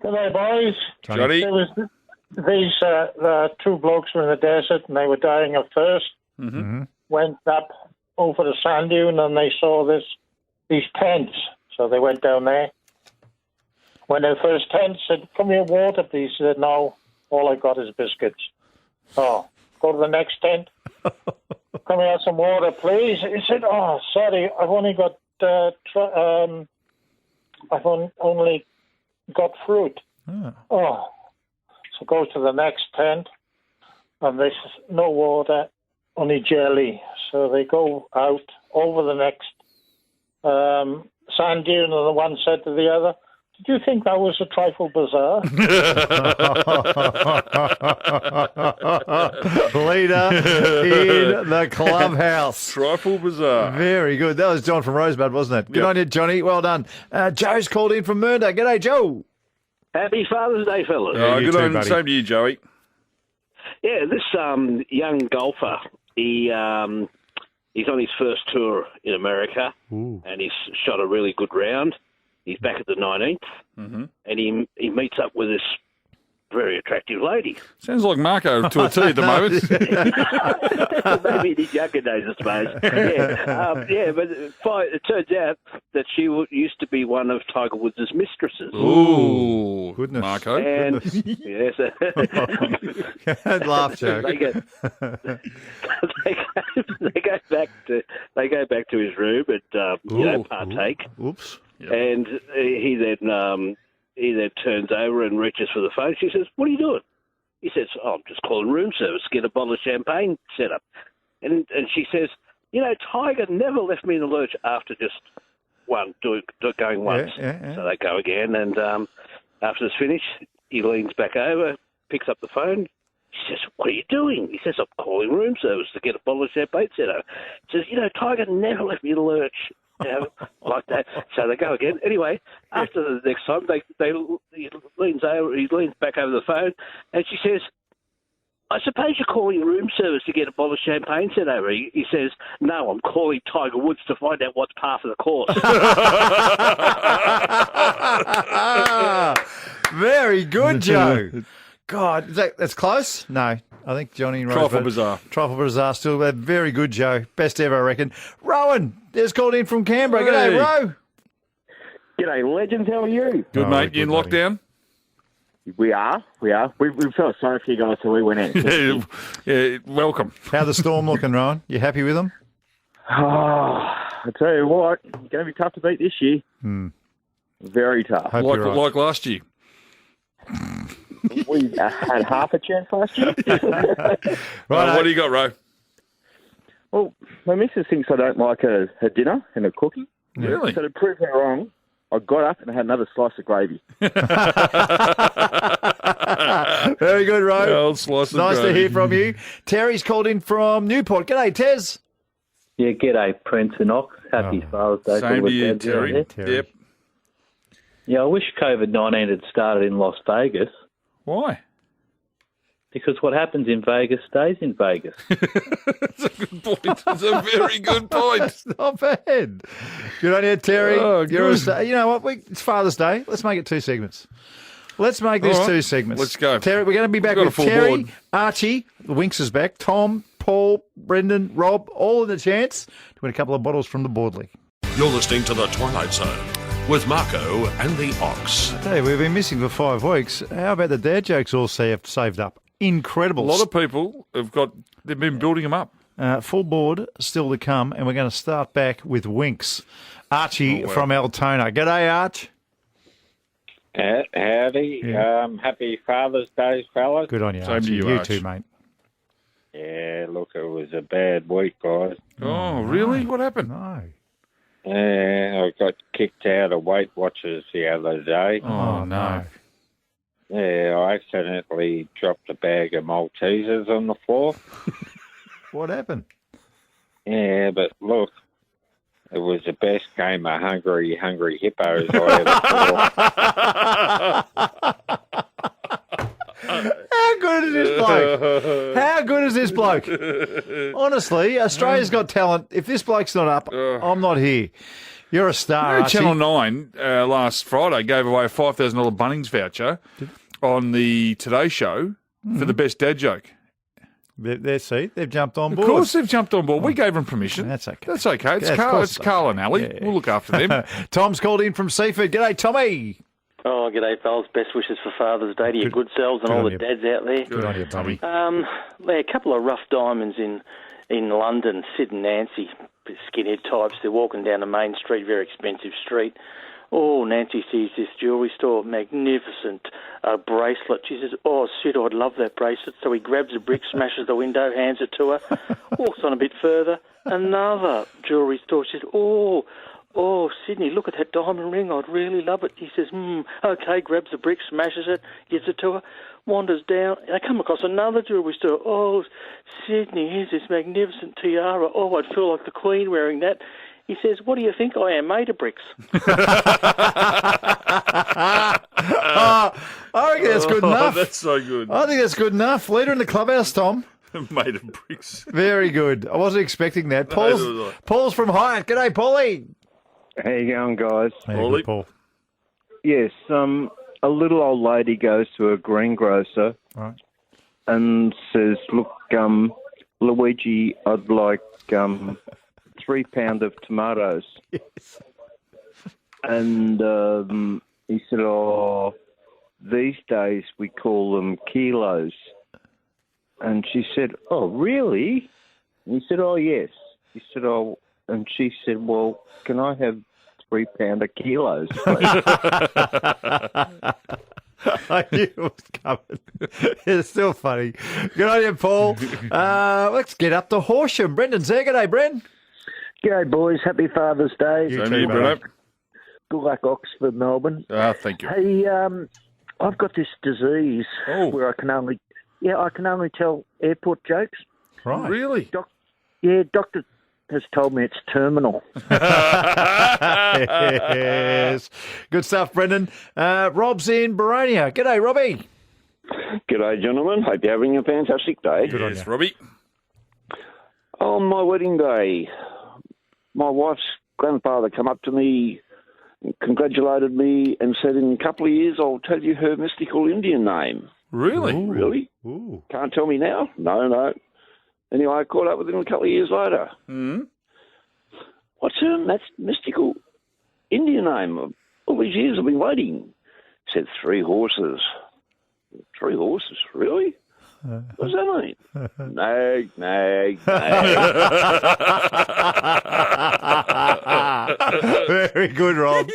Speaker 18: G'day, boys.
Speaker 10: Johnny.
Speaker 18: There was these two blokes were in the desert and they were dying of thirst.
Speaker 10: Mm-hmm.
Speaker 18: Went up over the sand dune and they saw these tents. So they went down there. When the first tent said, "Come here, water, please," he said, "No, all I got is biscuits." Oh, go to the next tent. "Come here, some water, please." He said, "Oh, sorry, I've only got only got fruit." Oh, so go to the next tent, and there's no water, only jelly. So they go out over the next sand dune, and the one said to the other, "Did you think that was a trifle bizarre?"
Speaker 9: Leader in the clubhouse.
Speaker 10: Trifle bizarre.
Speaker 9: Very good. That was John from Rosebud, wasn't it? Good on you, Johnny. Well done. Joe's called in from Mernda. G'day, Joe.
Speaker 19: Happy Father's Day, fellas.
Speaker 10: Oh,
Speaker 9: you
Speaker 10: good
Speaker 9: too,
Speaker 10: on.
Speaker 9: buddy.
Speaker 10: Same to you, Joey.
Speaker 19: Yeah, this young golfer, he's on his first tour in America, and he's shot a really good round. He's back at the 19th, and he meets up with this very attractive lady.
Speaker 10: Sounds like Marco to a T at the moment.
Speaker 19: Maybe in his younger days, I suppose. But it turns out that she used to be one of Tiger Woods' mistresses.
Speaker 10: Ooh,
Speaker 9: goodness,
Speaker 10: Marco.
Speaker 19: And yes,
Speaker 9: laugh, Joe.
Speaker 19: They go back to his room and partake.
Speaker 9: Oops.
Speaker 19: And he then turns over and reaches for the phone. She says, "What are you doing?" He says, "Oh, I'm just calling room service, get a bottle of champagne set up." And she says, "Tiger never left me in the lurch after just going once."
Speaker 9: Yeah.
Speaker 19: So they go again, and after it's finished, he leans back over, picks up the phone. She says, "What are you doing?" He says, "I'm calling room service to get a bottle of champagne set up." He says, "Tiger never left me in the lurch." Like that. So they go again. Anyway, after the next time, he leans back over the phone, and she says, "I suppose you're calling room service to get a bottle of champagne sent over." He says, "No, I'm calling Tiger Woods to find out what's part of the course."
Speaker 9: Very good, Joe. God, that's close? No. I think Johnny and
Speaker 10: Trifle bizarre.
Speaker 9: Trifle bizarre still. Very good, Joe. Best ever, I reckon. Rowan is called in from Canberra. G'day, Ro.
Speaker 20: G'day, legends. How are you?
Speaker 10: Good, mate. You in lockdown?
Speaker 20: We are. We felt sorry for you guys, so we went in.
Speaker 10: Yeah, welcome.
Speaker 9: How the storm looking, Rowan? You happy with them?
Speaker 20: Oh, I tell you what, it's going to be tough to beat this year. Very tough.
Speaker 10: Like last year.
Speaker 20: We had half a chance last year.
Speaker 10: What do you got, Ro?
Speaker 20: Well, my missus thinks I don't like her dinner and her cooking.
Speaker 10: Really?
Speaker 20: So to prove her wrong, I got up and I had another slice of gravy.
Speaker 9: Very good, Rob.
Speaker 10: Old slice of
Speaker 9: Nice to
Speaker 10: gravy.
Speaker 9: hear from you. Terry's called in from Newport. G'day, Tez.
Speaker 21: Yeah, g'day, Prince and Ox. Happy Father's Day.
Speaker 10: Same
Speaker 21: all
Speaker 10: to
Speaker 21: the
Speaker 10: you,
Speaker 21: dads out there.
Speaker 10: Terry. Yep.
Speaker 21: Yeah, I wish COVID-19 had started in Las Vegas.
Speaker 10: Why?
Speaker 21: Because what happens in Vegas stays in Vegas.
Speaker 10: That's a good point. That's a very good point.
Speaker 9: Not bad. Good on you, Terry.
Speaker 10: Oh,
Speaker 9: You're a
Speaker 10: good.
Speaker 9: star. You know what? It's Father's Day. Let's make it 2 segments. Let's make this
Speaker 10: All right.
Speaker 9: 2 segments.
Speaker 10: Let's go.
Speaker 9: Terry, we're going to be back
Speaker 10: We've got
Speaker 9: with
Speaker 10: a full
Speaker 9: Terry,
Speaker 10: board.
Speaker 9: Archie, the Winks is back, Tom, Paul, Brendan, Rob, all in the chance to win a couple of bottles from the Boardley.
Speaker 8: You're listening to The Twilight Zone with Marco and the Ox.
Speaker 9: Hey, we've been missing for 5 weeks. How about the dad jokes all saved up? Incredible.
Speaker 10: A lot of people they've been building them up.
Speaker 9: Full board still to come, and we're going to start back with Winks. Archie from Altona. G'day, Arch.
Speaker 22: Howdy.
Speaker 9: Yeah.
Speaker 22: Happy Father's Day, fellas.
Speaker 9: Good on you,
Speaker 10: Same
Speaker 9: Archie.
Speaker 10: to you,
Speaker 9: You
Speaker 10: Arch.
Speaker 9: too, mate.
Speaker 22: Yeah, look, it was a bad week, guys.
Speaker 10: Oh, really? What happened?
Speaker 9: No.
Speaker 22: I got kicked out of Weight Watchers the other day.
Speaker 10: Oh, no.
Speaker 22: Yeah, I accidentally dropped a bag of Maltesers on the floor.
Speaker 9: What happened?
Speaker 22: Yeah, but look, it was the best game of Hungry Hippos I ever saw.
Speaker 9: How good is this bloke? How good is this bloke? Honestly, Australia's got talent. If this bloke's not up, I'm not here. You're a star,
Speaker 10: You know,
Speaker 9: Archie.
Speaker 10: Channel 9 last Friday gave away a $5,000 Bunnings voucher on the Today Show for the best dad joke.
Speaker 9: They've jumped on board.
Speaker 10: Of course they've jumped on board. We gave them permission.
Speaker 9: That's okay.
Speaker 10: That's okay. It's
Speaker 9: Yeah, of
Speaker 10: Carl,
Speaker 9: course
Speaker 10: it's
Speaker 9: so.
Speaker 10: Carl and Ali.
Speaker 9: Yeah.
Speaker 10: We'll look after them.
Speaker 9: Tom's called in from Seaford. G'day, Tommy.
Speaker 23: Oh, g'day, fellas. Best wishes for Father's Day to your good selves and
Speaker 9: good
Speaker 23: all
Speaker 9: on
Speaker 23: the
Speaker 9: you.
Speaker 23: dads out there.
Speaker 9: Good on you, Tommy.
Speaker 23: Yeah, a couple of rough diamonds in London. Sid and Nancy, skinhead types. They're walking down the main street, very expensive street. Oh, Nancy sees this jewellery store, magnificent bracelet. She says, oh, Sid, I'd love that bracelet. So he grabs a brick, smashes the window, hands it to her, walks on a bit further. Another jewellery store. She says, oh, Sydney, look at that diamond ring. I'd really love it. He says, okay, grabs the brick, smashes it, gives it to her, wanders down. They come across another jewellery store. Oh, Sydney, here's this magnificent tiara. Oh, I'd feel like the Queen wearing that. He says, what do you think I am, made of bricks?
Speaker 9: I reckon that's good enough.
Speaker 10: That's so good.
Speaker 9: I think that's good enough. Leader in the clubhouse, Tom.
Speaker 10: Made of bricks.
Speaker 9: Very good. I wasn't expecting that.
Speaker 10: Neither was I.
Speaker 9: Paul's from Hyatt. G'day, Paulie.
Speaker 24: How you going, guys?
Speaker 9: Good, Paul.
Speaker 24: Yes, a little old lady goes to a greengrocer
Speaker 9: Right.
Speaker 24: and says, look, Luigi, I'd like 3 pound of tomatoes.
Speaker 9: Yes.
Speaker 24: And he said, oh, these days we call them kilos. And she said, oh, really? And he said, oh, yes. He said, oh, and she said, well, can I have 3 pound of kilos, please?
Speaker 9: I knew it was coming. It's still funny. Good on you, Paul. Let's get up to Horsham. Brendan's there. G'day, Bren.
Speaker 25: G'day, boys. Happy Father's Day.
Speaker 9: You too, Brendan.
Speaker 25: Good luck, Oxford, Melbourne.
Speaker 10: Thank you.
Speaker 25: Hey, I've got this disease where I can only tell airport jokes.
Speaker 9: Right.
Speaker 10: Really?
Speaker 25: Doctor has told me it's terminal.
Speaker 9: Yes. Good stuff, Brendan. Rob's in Baronia. G'day, Robbie.
Speaker 26: G'day, gentlemen. Hope you're having a fantastic day.
Speaker 10: Good on you, Robbie.
Speaker 26: On my wedding day, my wife's grandfather came up to me, congratulated me, and said, in a couple of years, I'll tell you her mystical Indian name.
Speaker 10: Really?
Speaker 26: Ooh. Really?
Speaker 9: Ooh.
Speaker 26: Can't tell me now? No. Anyway, I caught up with him a couple of years later.
Speaker 10: Mm.
Speaker 26: What's her mystical Indian name? All these years I've been waiting. He said, 3 horses. 3 horses? Really? What does that mean? Nag.
Speaker 9: Very good, Rob.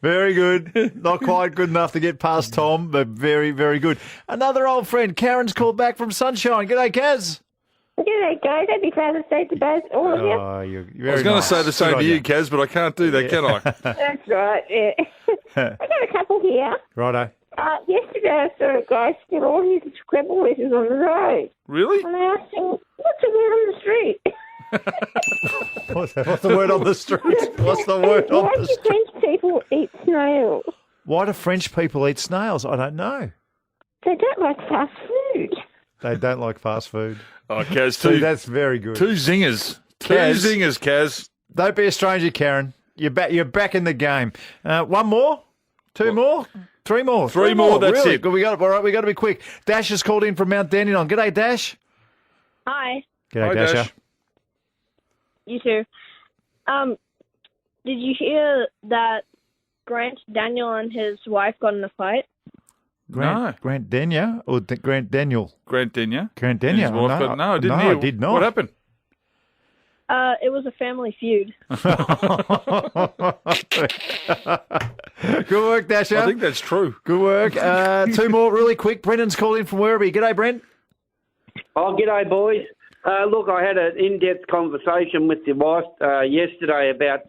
Speaker 9: Very good. Not quite good enough to get past Tom, but very, very good. Another old friend, Karen's called back from Sunshine. G'day, Kaz.
Speaker 27: G'day, guys. Happy Father's Day to both, all of you.
Speaker 9: Oh, you're very
Speaker 10: I was going to
Speaker 9: nice.
Speaker 10: say the same
Speaker 9: Good
Speaker 10: to
Speaker 9: on
Speaker 10: you, Kaz, but I can't do that, can I?
Speaker 27: That's right, yeah. I got a couple here.
Speaker 9: Righto.
Speaker 27: Yesterday I saw a guy steal all his Scrabble letters on the road.
Speaker 10: Really?
Speaker 27: And I asked him, what's the word on the street?
Speaker 9: What's the word on the street? What's the word on
Speaker 27: Why
Speaker 9: the
Speaker 27: do
Speaker 9: street?
Speaker 27: French people eat snails?
Speaker 9: Why do French people eat snails? I don't know.
Speaker 27: They don't like fast food.
Speaker 9: They don't like fast food.
Speaker 10: Oh, Kaz,
Speaker 9: See, that's very good.
Speaker 10: 2 zingers.
Speaker 9: Kaz.
Speaker 10: 2 zingers, Kaz.
Speaker 9: Don't be a stranger, Karen. You're back. You're back in the game. One more, 2 more, 3 more,
Speaker 10: 3 more. That's
Speaker 9: really?
Speaker 10: it.
Speaker 9: Good. We got all right. We got to be quick. Dash has called in from Mount Dandenong. G'day, Dash.
Speaker 27: Hi.
Speaker 9: G'day,
Speaker 10: Hi,
Speaker 9: Dasher.
Speaker 10: Dash.
Speaker 27: You too. Did you hear that Grant Daniel and his wife got in a fight?
Speaker 9: Grant Denyer or Grant Daniel?
Speaker 10: Grant Denyer.
Speaker 9: Grant Denyer.
Speaker 10: His wife got- I didn't hear.
Speaker 9: I did not.
Speaker 10: What happened?
Speaker 27: It was a family feud.
Speaker 9: Good work, Dasher.
Speaker 10: I think that's true.
Speaker 9: Good work. 2 more really quick. Brendan's called in from Werribee. G'day, Brent.
Speaker 1: Oh, g'day, boys. Look, I had an in-depth conversation with your wife yesterday about,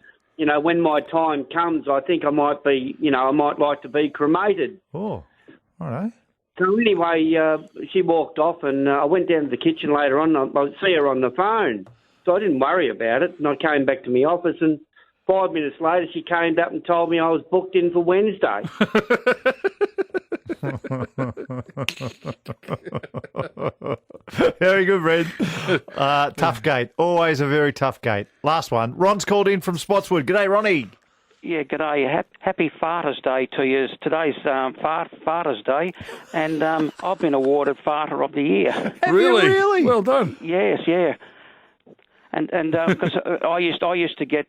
Speaker 1: when my time comes, I think I might be, I might like to be cremated.
Speaker 9: Oh, all right.
Speaker 1: So anyway, she walked off and I went down to the kitchen later on. I see her on the phone. So I didn't worry about it. And I came back to my office and 5 minutes later she came up and told me I was booked in for Wednesday.
Speaker 9: Very good, Red. Tough gate. Always a very tough gate. Last one. Ron's called in from Spotswood. G'day, Ronnie.
Speaker 2: Yeah, g'day. Happy Farters Day to you. Today's Farters Day, and I've been awarded Farter of the Year.
Speaker 10: Really? Well done.
Speaker 2: Yes, yeah. And because I used to get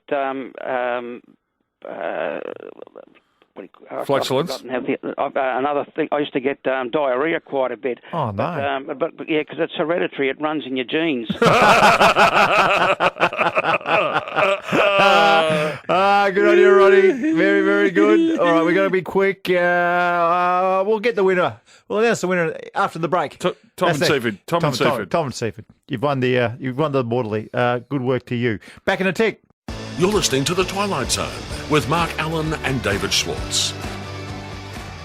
Speaker 10: Flatulence?
Speaker 2: Another thing, I used to get diarrhea quite a bit.
Speaker 9: Oh, no.
Speaker 2: But yeah, because it's hereditary, it runs in your genes.
Speaker 9: Good on you, Ronnie. Very, very good. All right, we've got to be quick. We'll get the winner. We'll announce the winner after the break.
Speaker 10: Tom and Seaford. Tom and
Speaker 9: Seaford. You've won the Borderly. Good work to you. Back in a tick.
Speaker 8: You're listening to The Twilight Zone with Mark Allen and David Schwartz.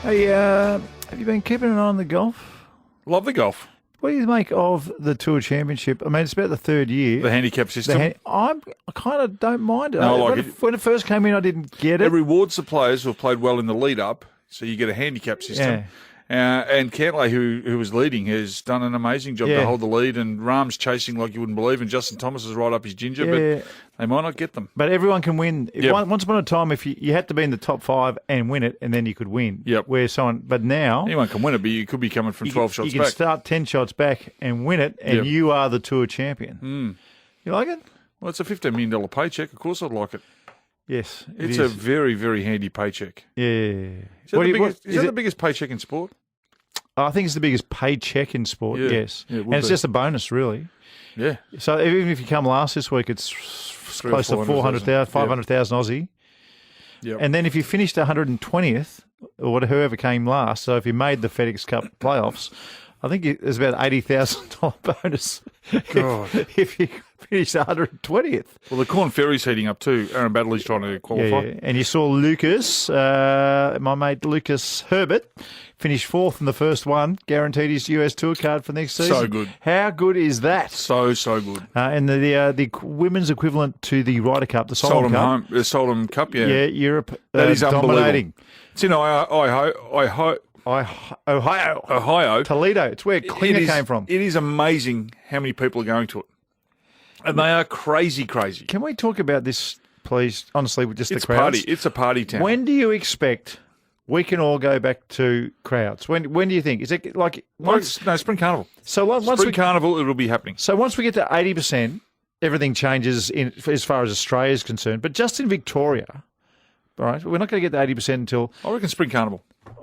Speaker 9: Hey, have you been keeping an eye on the golf?
Speaker 10: Love the golf.
Speaker 9: What do you make of the Tour Championship? I mean, it's about the 3rd year.
Speaker 10: The handicap system.
Speaker 9: I kind of don't mind it.
Speaker 10: No, I like it.
Speaker 9: When it first came in, I didn't get it.
Speaker 10: It rewards the players who have played well in the lead up, so you get a handicap system.
Speaker 9: Yeah.
Speaker 10: And Cantlay, who was leading, has done an amazing job to hold the lead, and Rahm's chasing like you wouldn't believe, and Justin Thomas is right up his ginger, but they might not get them.
Speaker 9: But everyone can win. Once upon a time, if you had to be in the top 5 and win it, and then you could win.
Speaker 10: Yep.
Speaker 9: But now
Speaker 10: anyone can win it, but you could be coming from 12 shots back.
Speaker 9: You can start 10 shots back and win it, and you are the Tour champion. You like it?
Speaker 10: Well, it's a $15 million paycheck. Of course I'd like it.
Speaker 9: Yes,
Speaker 10: it's a very, very handy paycheck.
Speaker 9: Yeah.
Speaker 10: Is that the biggest paycheck in sport?
Speaker 9: I think it's the biggest paycheck in sport, yes.
Speaker 10: Yeah,
Speaker 9: and it's just a bonus, really.
Speaker 10: Yeah.
Speaker 9: So even if you come last this week, it's close to 400,000, 500,000 Aussie.
Speaker 10: Yep.
Speaker 9: And then if you finished 120th, or whoever came last, so if you made the FedEx Cup playoffs, I think there's about $80,000 bonus if you finish 120th.
Speaker 10: Well, the Corn Ferry's heating up too. Aaron Baddeley's trying to qualify.
Speaker 9: Yeah. And you saw Lucas, my mate Lucas Herbert, finish 4th in the first one, guaranteed his US Tour card for next season.
Speaker 10: So good.
Speaker 9: How good is that?
Speaker 10: So good.
Speaker 9: And the women's equivalent to the Ryder Cup, the Solheim Cup.
Speaker 10: The Solheim Cup, yeah.
Speaker 9: Yeah, Europe
Speaker 10: that is
Speaker 9: dominating.
Speaker 10: It's in Ohio.
Speaker 9: Toledo. It's where Klinger came from.
Speaker 10: It is amazing how many people are going to it. And they are crazy.
Speaker 9: Can we talk about this, please, honestly, with just the crowds?
Speaker 10: Party. It's a party town.
Speaker 9: When do you expect we can all go back to crowds? When do you think? Is it like...
Speaker 10: Spring Carnival.
Speaker 9: So once
Speaker 10: Carnival, it'll be happening.
Speaker 9: So once we get to 80%, everything changes as far as Australia is concerned. But just in Victoria, all right, we're not going to get to 80% until...
Speaker 10: I reckon Spring Carnival.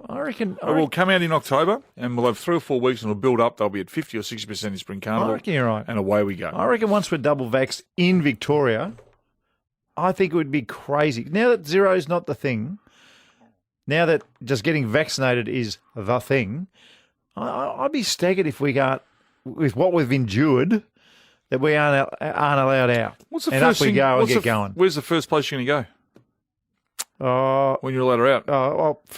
Speaker 9: I reckon
Speaker 10: we'll come out in October and we'll have 3 or 4 weeks and it'll build up. They'll be at 50 or 60% in Spring Carnival.
Speaker 9: I reckon you're right.
Speaker 10: And away we go.
Speaker 9: I reckon once we're double vaxxed in Victoria, I think it would be crazy. Now that zero's not the thing, now that just getting vaccinated is the thing, I'd be staggered if we got, with what we've endured, that we aren't allowed out.
Speaker 10: What's the
Speaker 9: and
Speaker 10: first
Speaker 9: up we
Speaker 10: thing,
Speaker 9: go and get going.
Speaker 10: Where's the first place you're going to go? When you're allowed her out?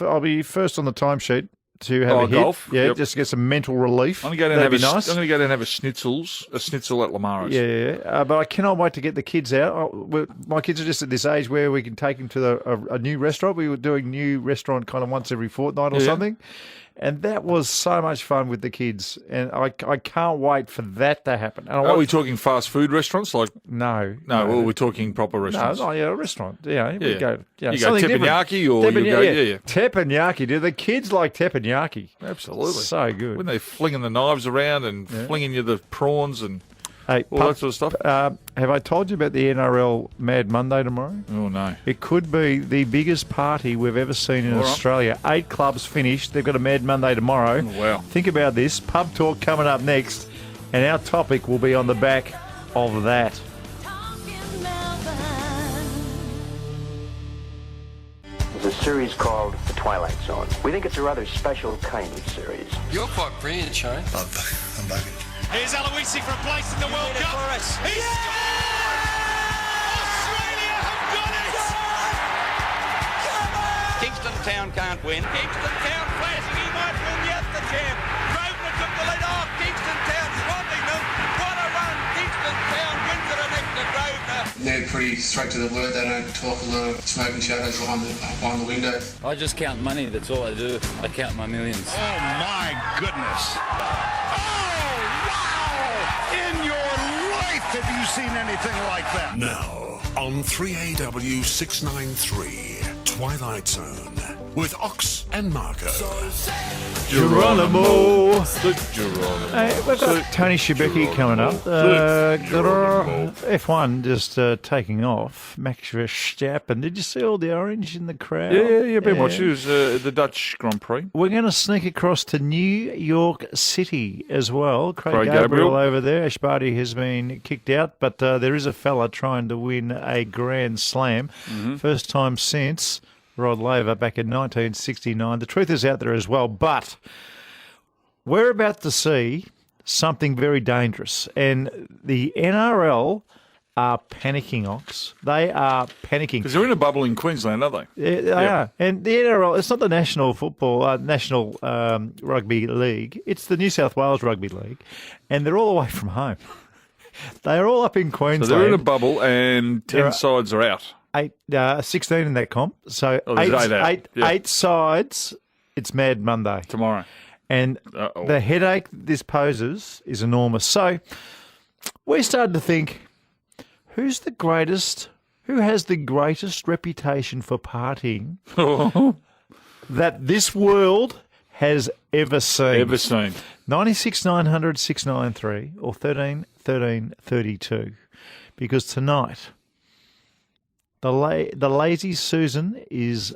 Speaker 9: I'll be first on the timesheet to have a hit.
Speaker 10: golf.
Speaker 9: Yeah,
Speaker 10: Yep.
Speaker 9: just get some mental relief.
Speaker 10: I'm going to go down
Speaker 9: That'd be nice.
Speaker 10: I'm going to go down and have a nice. I'm going to go down and have a schnitzel at Lamaro's.
Speaker 9: Yeah, but I cannot wait to get the kids out. My kids are just at this age where we can take them to a new restaurant. We were doing new restaurant kind of once every fortnight or something. And that was so much fun with the kids. And I can't wait for that to happen. And
Speaker 10: Are we talking fast food restaurants?
Speaker 9: No.
Speaker 10: Well, we're talking proper restaurants.
Speaker 9: No, a restaurant. Yeah, we go.
Speaker 10: You go teppanyaki or you go,
Speaker 9: teppanyaki. Do the kids like teppanyaki?
Speaker 10: Absolutely.
Speaker 9: So good.
Speaker 10: When they're flinging the knives around and flinging you the prawns and all that sort of stuff.
Speaker 9: Have I told you about the NRL Mad Monday tomorrow?
Speaker 10: Oh, no.
Speaker 9: It could be the biggest party we've ever seen in Australia. 8 clubs finished. They've got a Mad Monday tomorrow.
Speaker 10: Oh, wow.
Speaker 9: Think about this. Pub talk coming up next, and our topic will be on the back of that.
Speaker 3: There's a series called The Twilight Zone. We think it's a rather special kind of series.
Speaker 4: You're quite brilliant, Shane.
Speaker 5: I'm bugging.
Speaker 4: Here's Aloisi for a place in the World Cup. He's scored! Australia have got it!
Speaker 6: Kingston Town can't win.
Speaker 4: Kingston Town flashing, he might win yet, the champ. Grosvenor took the lead off. Kingston Town swamping them. What a run! Kingston Town wins it next to Grosvenor.
Speaker 5: They're pretty straight to the word. They don't talk a lot of smoke and shadows behind the window.
Speaker 7: I just count money. That's all I do. I count my millions.
Speaker 6: Oh my goodness! Have you seen anything like that?
Speaker 8: Now, on 3AW693, Twilight Zone, with Ox and Marco.
Speaker 9: Geronimo.
Speaker 10: Geronimo.
Speaker 9: Hey, we've got Tony Shebeki coming up. F1 just taking off. Max Verstappen. Did you see all the orange in the crowd?
Speaker 10: Yeah, been watching. It was the Dutch Grand Prix.
Speaker 9: We're going to sneak across to New York City as well. Craig Gabriel over there. Ash Barty has been kicked out, but there is a fella trying to win a Grand Slam. First time since Rod Laver back in 1969. The truth is out there as well, but we're about to see something very dangerous, and the NRL are panicking, Ox. They are panicking.
Speaker 10: Because they're in a bubble in Queensland, aren't they?
Speaker 9: They are. And the NRL, it's not the National Rugby League. It's the New South Wales Rugby League, and they're all away from home. They are all up in Queensland.
Speaker 10: So they're in a bubble, and 10 sides are out.
Speaker 9: 16 in that comp. So eight sides. It's Mad Monday
Speaker 10: tomorrow,
Speaker 9: and the headache this poses is enormous. So we started to think, who has the greatest reputation for partying that this world has ever seen? 96 900 693 or 13 13 32, because tonight the lazy Susan is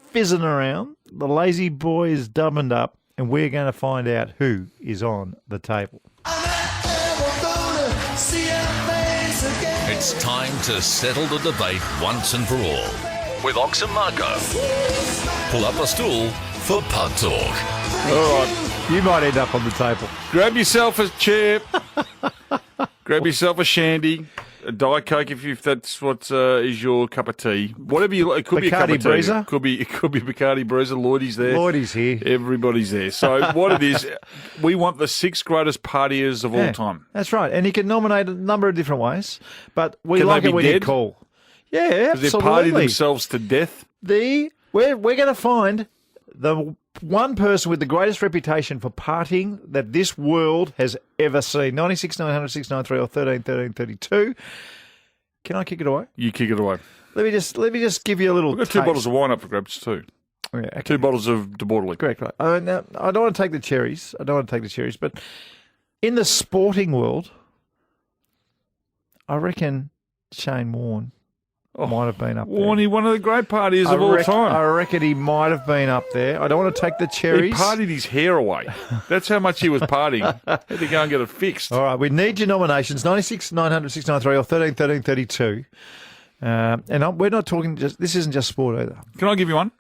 Speaker 9: fizzing around, the lazy boy is dubbing up, and we're going to find out who is on the table.
Speaker 8: It's time to settle the debate once and for all with Ox and Marco. Pull up a stool for Pub Talk.
Speaker 9: All right, you might end up on the table.
Speaker 10: Grab yourself a chair. Grab yourself a shandy, a Diet Coke if that's what is your cup of tea. Whatever you like. It could be a cup of tea.
Speaker 9: Breezer.
Speaker 10: It could be Bacardi Breezer. Lloydie's there.
Speaker 9: Lloydie's here.
Speaker 10: Everybody's there. So what it is, we want the 6 greatest partiers of all time.
Speaker 9: That's right. And you can nominate a number of different ways, but we like it when you call. Yeah, absolutely.
Speaker 10: Because they party themselves to death.
Speaker 9: We're going to find the one person with the greatest reputation for partying that this world has ever seen. 96 900 693 or 13 13 32. Can I kick it away?
Speaker 10: You kick it away.
Speaker 9: Let me just give you a little.
Speaker 10: We've got 2 bottles of wine up for grabs too.
Speaker 9: Yeah, okay.
Speaker 10: 2 bottles of De Bordeley.
Speaker 9: Correct. Right. Now, I don't want to take the cherries. But in the sporting world, I reckon Shane Warne might have been up there.
Speaker 10: Warney, one of the great partiers of all time.
Speaker 9: I reckon he might have been up there. I don't want to take the cherries.
Speaker 10: He partied his hair away. That's how much he was partying. Had to go and get it fixed.
Speaker 9: All right, we need your nominations, 96 900 693 or 13 13 32. And we're not talking this isn't just sport either.
Speaker 10: Can I give you one?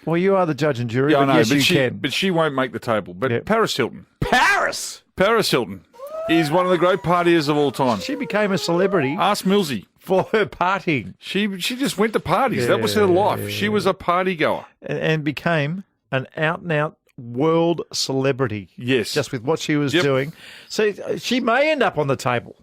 Speaker 9: Well, you are the judge and jury,
Speaker 10: yeah,
Speaker 9: but
Speaker 10: I know,
Speaker 9: yes,
Speaker 10: but
Speaker 9: you can.
Speaker 10: But she won't make the table. But Paris Hilton.
Speaker 9: Paris
Speaker 10: Hilton is one of the great partiers of all time.
Speaker 9: She became a celebrity.
Speaker 10: Ask Millsy.
Speaker 9: For her partying.
Speaker 10: She just went to parties. That was her life. She was a party goer.
Speaker 9: And became an out-and-out world celebrity.
Speaker 10: Yes.
Speaker 9: Just with what she was doing. So she may end up on the table.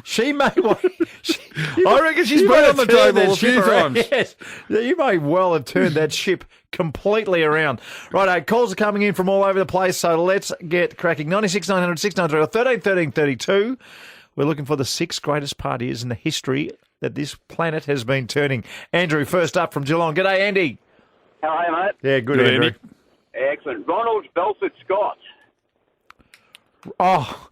Speaker 9: She may.
Speaker 10: I reckon she's been on the table a few times.
Speaker 9: Yes, you may well have turned that ship completely around. Right, calls are coming in from all over the place, so let's get cracking. 96 900 693 or 13 13 32. We're looking for the 6 greatest partiers in the history that this planet has been turning. Andrew, first up from Geelong. G'day, Andy.
Speaker 11: How are you, mate?
Speaker 9: Yeah, good, Andrew.
Speaker 11: Andy. Excellent. Ronald Belford Scott.
Speaker 9: Oh,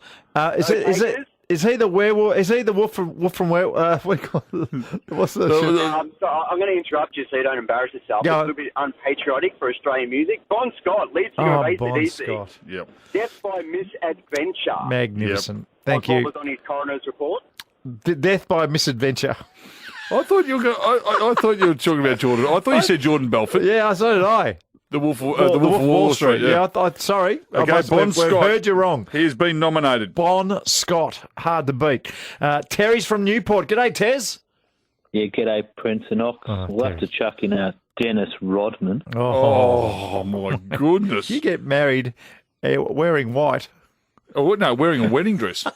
Speaker 9: is he the werewolf? Is he the wolf from where? What do you call it? What's the?
Speaker 11: So I'm going to interrupt you so you don't embarrass yourself. It's a little bit unpatriotic for Australian music. Bon Scott, lead singer of AC/DC.
Speaker 9: Bon Scott.
Speaker 10: Yep.
Speaker 11: Death by Misadventure.
Speaker 9: Magnificent. Thank
Speaker 11: What
Speaker 9: you.
Speaker 11: was on his coroner's report?
Speaker 9: Death by misadventure.
Speaker 10: I thought you were. I thought you were talking about Jordan. I thought you said Jordan Belfort.
Speaker 9: Yeah, so did I.
Speaker 10: The Wolf of Wall Street.
Speaker 9: Yeah, sorry.
Speaker 10: Okay, Bon Scott.
Speaker 9: We've heard you wrong.
Speaker 10: He has been nominated.
Speaker 9: Bon Scott, hard to beat. Terry's from Newport. G'day, Tez.
Speaker 21: Yeah, g'day, Prince and Ox. We'll have to chuck in Dennis Rodman.
Speaker 10: Oh my goodness.
Speaker 9: You get married wearing white.
Speaker 10: Oh, no, wearing a wedding dress.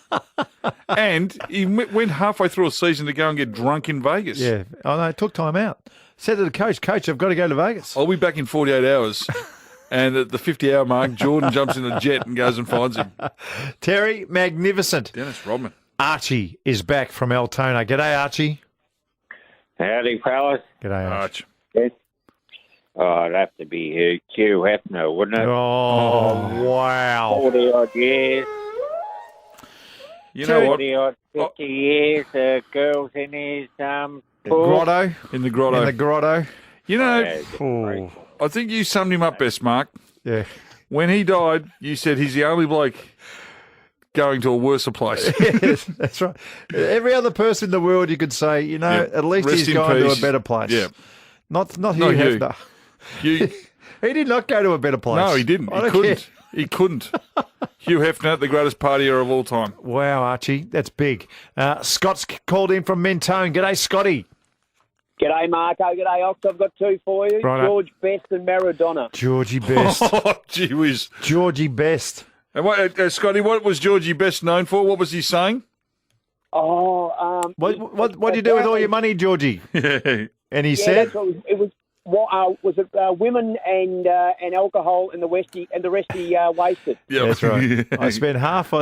Speaker 10: And he went halfway through a season to go and get drunk in Vegas.
Speaker 9: Yeah. Oh, no, it took time out. Said to the coach, I've got to go to Vegas.
Speaker 10: I'll be back in 48 hours. And at the 50-hour mark, Jordan jumps in the jet and goes and finds him.
Speaker 9: Terry, magnificent.
Speaker 10: Dennis Rodman.
Speaker 9: Archie is back from Altona. G'day, Archie.
Speaker 22: Howdy, fellas.
Speaker 9: G'day, Archie.
Speaker 22: Oh, it'd have to be Hugh Hefner, wouldn't it?
Speaker 9: Oh, wow.
Speaker 22: 40-odd years.
Speaker 10: You know what?
Speaker 22: 40-odd, 50 years, girls in his
Speaker 9: grotto?
Speaker 10: In the grotto.
Speaker 9: In the grotto.
Speaker 10: You know, I think you summed him up best, Mark.
Speaker 9: Yeah.
Speaker 10: When he died, you said he's the only bloke going to a worse place.
Speaker 9: Yes, that's right. Every other person in the world you could say, at least
Speaker 10: Rest
Speaker 9: he's
Speaker 10: in
Speaker 9: gone
Speaker 10: peace.
Speaker 9: to a better place.
Speaker 10: Yeah.
Speaker 9: Not Hugh Hefner.
Speaker 10: Hugh.
Speaker 9: He did not go to a better place.
Speaker 10: No, he didn't. He couldn't. He couldn't. Hugh Hefner, the greatest partier of all time.
Speaker 9: Wow, Archie, that's big. Scott's called in from Mentone. G'day, Scotty.
Speaker 12: G'day, Marco. G'day, Ox. I've got 2 for you.
Speaker 9: Righto.
Speaker 12: George Best and Maradona.
Speaker 9: Georgie Best.
Speaker 10: Oh, gee whiz.
Speaker 9: Georgie Best.
Speaker 10: And Scotty, what was Georgie Best known for? What was he saying?
Speaker 9: What do you do with all your money, Georgie? And he said,
Speaker 12: that's what it was women and alcohol and the rest he wasted.
Speaker 10: Yep.
Speaker 9: That's right. I spent half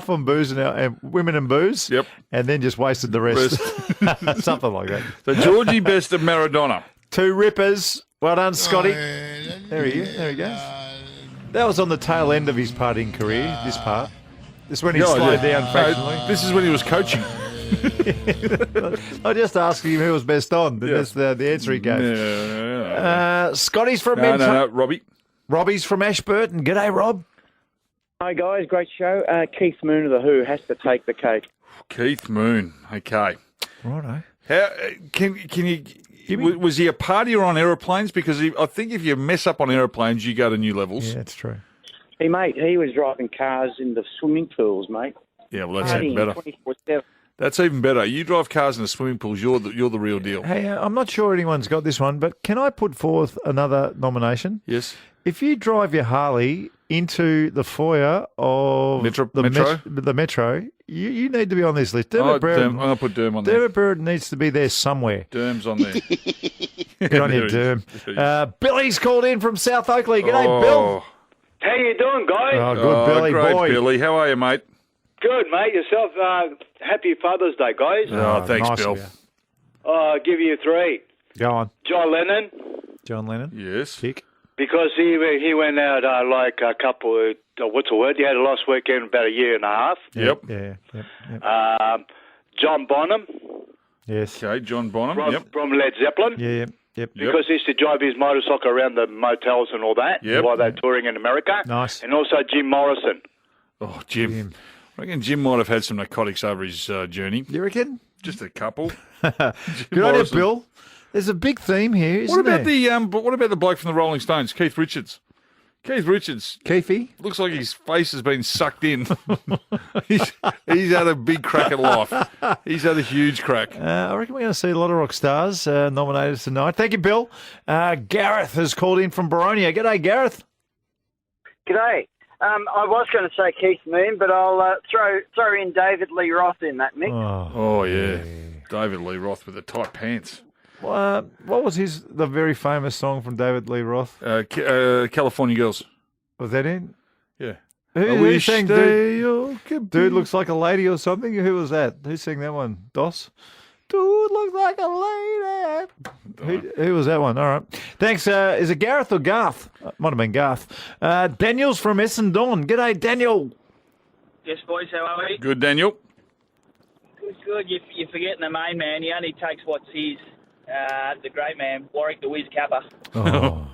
Speaker 9: on booze and women and booze.
Speaker 10: Yep.
Speaker 9: And then just wasted the rest. Something like that.
Speaker 10: So Georgie Best and Maradona.
Speaker 9: 2 rippers. Well done, Scotty. There he goes. That was on the tail end of his partying career, this part. This is when he slowed down fractionally.
Speaker 10: No, this is when he was coaching.
Speaker 9: I just asked him who was best on. That's the answer he gave.
Speaker 10: Yeah.
Speaker 9: Scotty's from
Speaker 10: No, Robbie.
Speaker 9: Robbie's from Ashburton. G'day, Rob.
Speaker 12: Hi, guys. Great show. Keith Moon of The Who has to take the cake.
Speaker 10: Keith Moon. Okay.
Speaker 9: Righto.
Speaker 10: How can you? Was he a partier on aeroplanes? Because I think if you mess up on aeroplanes, you go to new levels.
Speaker 9: Yeah, that's true.
Speaker 12: Hey, mate, he was driving cars in the swimming pools, mate.
Speaker 10: Yeah, well, that's even better.
Speaker 12: 24/7.
Speaker 10: That's even better. You drive cars in the swimming pools. You're the real deal.
Speaker 9: Hey, I'm not sure anyone's got this one, but can I put forth another nomination?
Speaker 10: Yes.
Speaker 9: If you drive your Harley into the foyer of the Metro, you need to be on this list.
Speaker 10: I'm going to put Derm on there.
Speaker 9: Dermot Brereton needs to be there somewhere.
Speaker 10: Derm's on there.
Speaker 9: Good on you, Derm. Billy's called in from South Oakley. G'day, Bill.
Speaker 13: How you doing, guys?
Speaker 9: Oh, good, Billy.
Speaker 10: Great,
Speaker 9: boy.
Speaker 10: Billy. How are you, mate?
Speaker 13: Good, mate. Yourself? Happy Father's Day, guys.
Speaker 10: Oh, thanks,
Speaker 9: nice
Speaker 10: Bill.
Speaker 13: I'll give you 3.
Speaker 9: Go on.
Speaker 13: John Lennon.
Speaker 9: John Lennon.
Speaker 10: Yes.
Speaker 9: Kick.
Speaker 13: Because he went out like a couple. What's the word? He had a last weekend about a year and a half.
Speaker 10: Yep.
Speaker 9: Yeah.
Speaker 13: John Bonham.
Speaker 9: Yes.
Speaker 10: Okay, John Bonham.
Speaker 13: From Led Zeppelin.
Speaker 9: Yeah. Yep.
Speaker 13: Because he used to drive his motorcycle around the motels and all that while they're touring in America.
Speaker 9: Nice.
Speaker 13: And also Jim Morrison.
Speaker 10: Oh, Jim. I reckon Jim might have had some narcotics over his journey.
Speaker 9: You reckon?
Speaker 10: Just a couple.
Speaker 9: Good on you, Bill. There's a big theme here, isn't there?
Speaker 10: What about the bloke from the Rolling Stones, Keith Richards?
Speaker 9: Keithy?
Speaker 10: Looks like his face has been sucked in. he's had a big crack at life. He's had a huge crack.
Speaker 9: I reckon we're going to see a lot of rock stars nominated tonight. Thank you, Bill. Gareth has called in from Baronia. G'day, Gareth.
Speaker 14: G'day. I was going to say Keith Moon, but I'll throw in David Lee Roth in that mix.
Speaker 10: Oh yeah. David Lee Roth with the tight pants.
Speaker 9: What was the very famous song from David Lee Roth?
Speaker 10: California Girls.
Speaker 9: Was that it?
Speaker 10: Yeah.
Speaker 9: Who sang Dude Looks Like a Lady or something? Who was that? Who sang that one? Doss? Dude looks like a lady. Who was that one? All right. Thanks. Is it Gareth or Garth? Might have been Garth. Daniel's from Essendon. G'day, Daniel.
Speaker 15: Yes, boys, how are we?
Speaker 10: Good, Daniel.
Speaker 15: Good. You're forgetting the main man. He only takes what's his. The great man, Warwick the Whiz Kappa.
Speaker 9: Oh.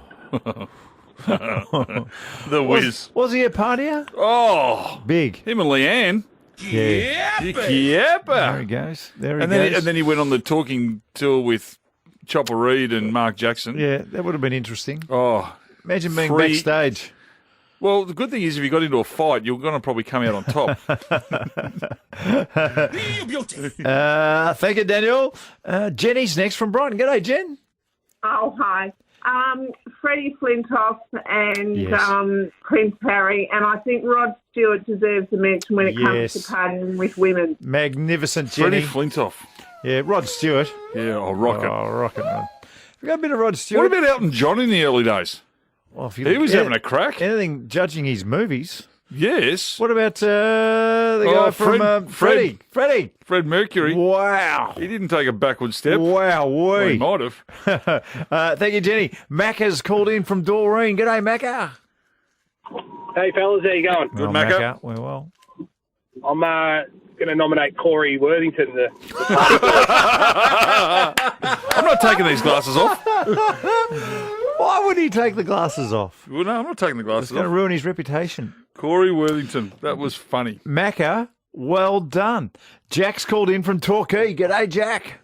Speaker 10: The Whiz.
Speaker 9: Was he a partier?
Speaker 10: Oh.
Speaker 9: Big.
Speaker 10: Him and Leanne.
Speaker 9: Yeah.
Speaker 10: Yep.
Speaker 9: There he goes.
Speaker 10: And then he went on the talking tour with Chopper Reed and Mark Jackson.
Speaker 9: Yeah, that would have been interesting.
Speaker 10: Oh.
Speaker 9: Imagine being backstage.
Speaker 10: Well, the good thing is if you got into a fight, you're going to probably come out on top.
Speaker 9: Thank you, Daniel. Jenny's next from Brighton. G'day, Jen.
Speaker 16: Oh, hi. Freddie Flintoff and
Speaker 9: Yes.
Speaker 16: Prince Harry, and I think Rod Stewart deserves a mention when it comes
Speaker 9: Yes.
Speaker 16: to partying with women.
Speaker 9: Magnificent, Jenny.
Speaker 10: Freddie Flintoff.
Speaker 9: Yeah, Rod Stewart.
Speaker 10: Yeah, Rocket.
Speaker 9: Oh, Rocket. We got a bit of Rod Stewart.
Speaker 10: What about Elton John in the early days?
Speaker 9: Well, if you
Speaker 10: He was having a crack.
Speaker 9: Anything judging his movies.
Speaker 10: Yes.
Speaker 9: What about the guy from Freddie? Freddie.
Speaker 10: Fred Mercury.
Speaker 9: Wow.
Speaker 10: He didn't take a backward step.
Speaker 9: Wow.
Speaker 10: Well, he might have.
Speaker 9: Thank you, Jenny. Macca's called in from Doreen. G'day, Macca.
Speaker 17: Hey, fellas, how you going?
Speaker 10: Good,
Speaker 9: Macca. Well.
Speaker 17: I'm going to nominate Corey Worthington.
Speaker 10: I'm not taking these glasses off.
Speaker 9: Why would he take the glasses off?
Speaker 10: Well, no, I'm not taking the glasses
Speaker 9: It's going
Speaker 10: off.
Speaker 9: to ruin his reputation.
Speaker 10: Corey Worthington. That was funny.
Speaker 9: Macca, well done. Jack's called in from Torquay. G'day, Jack.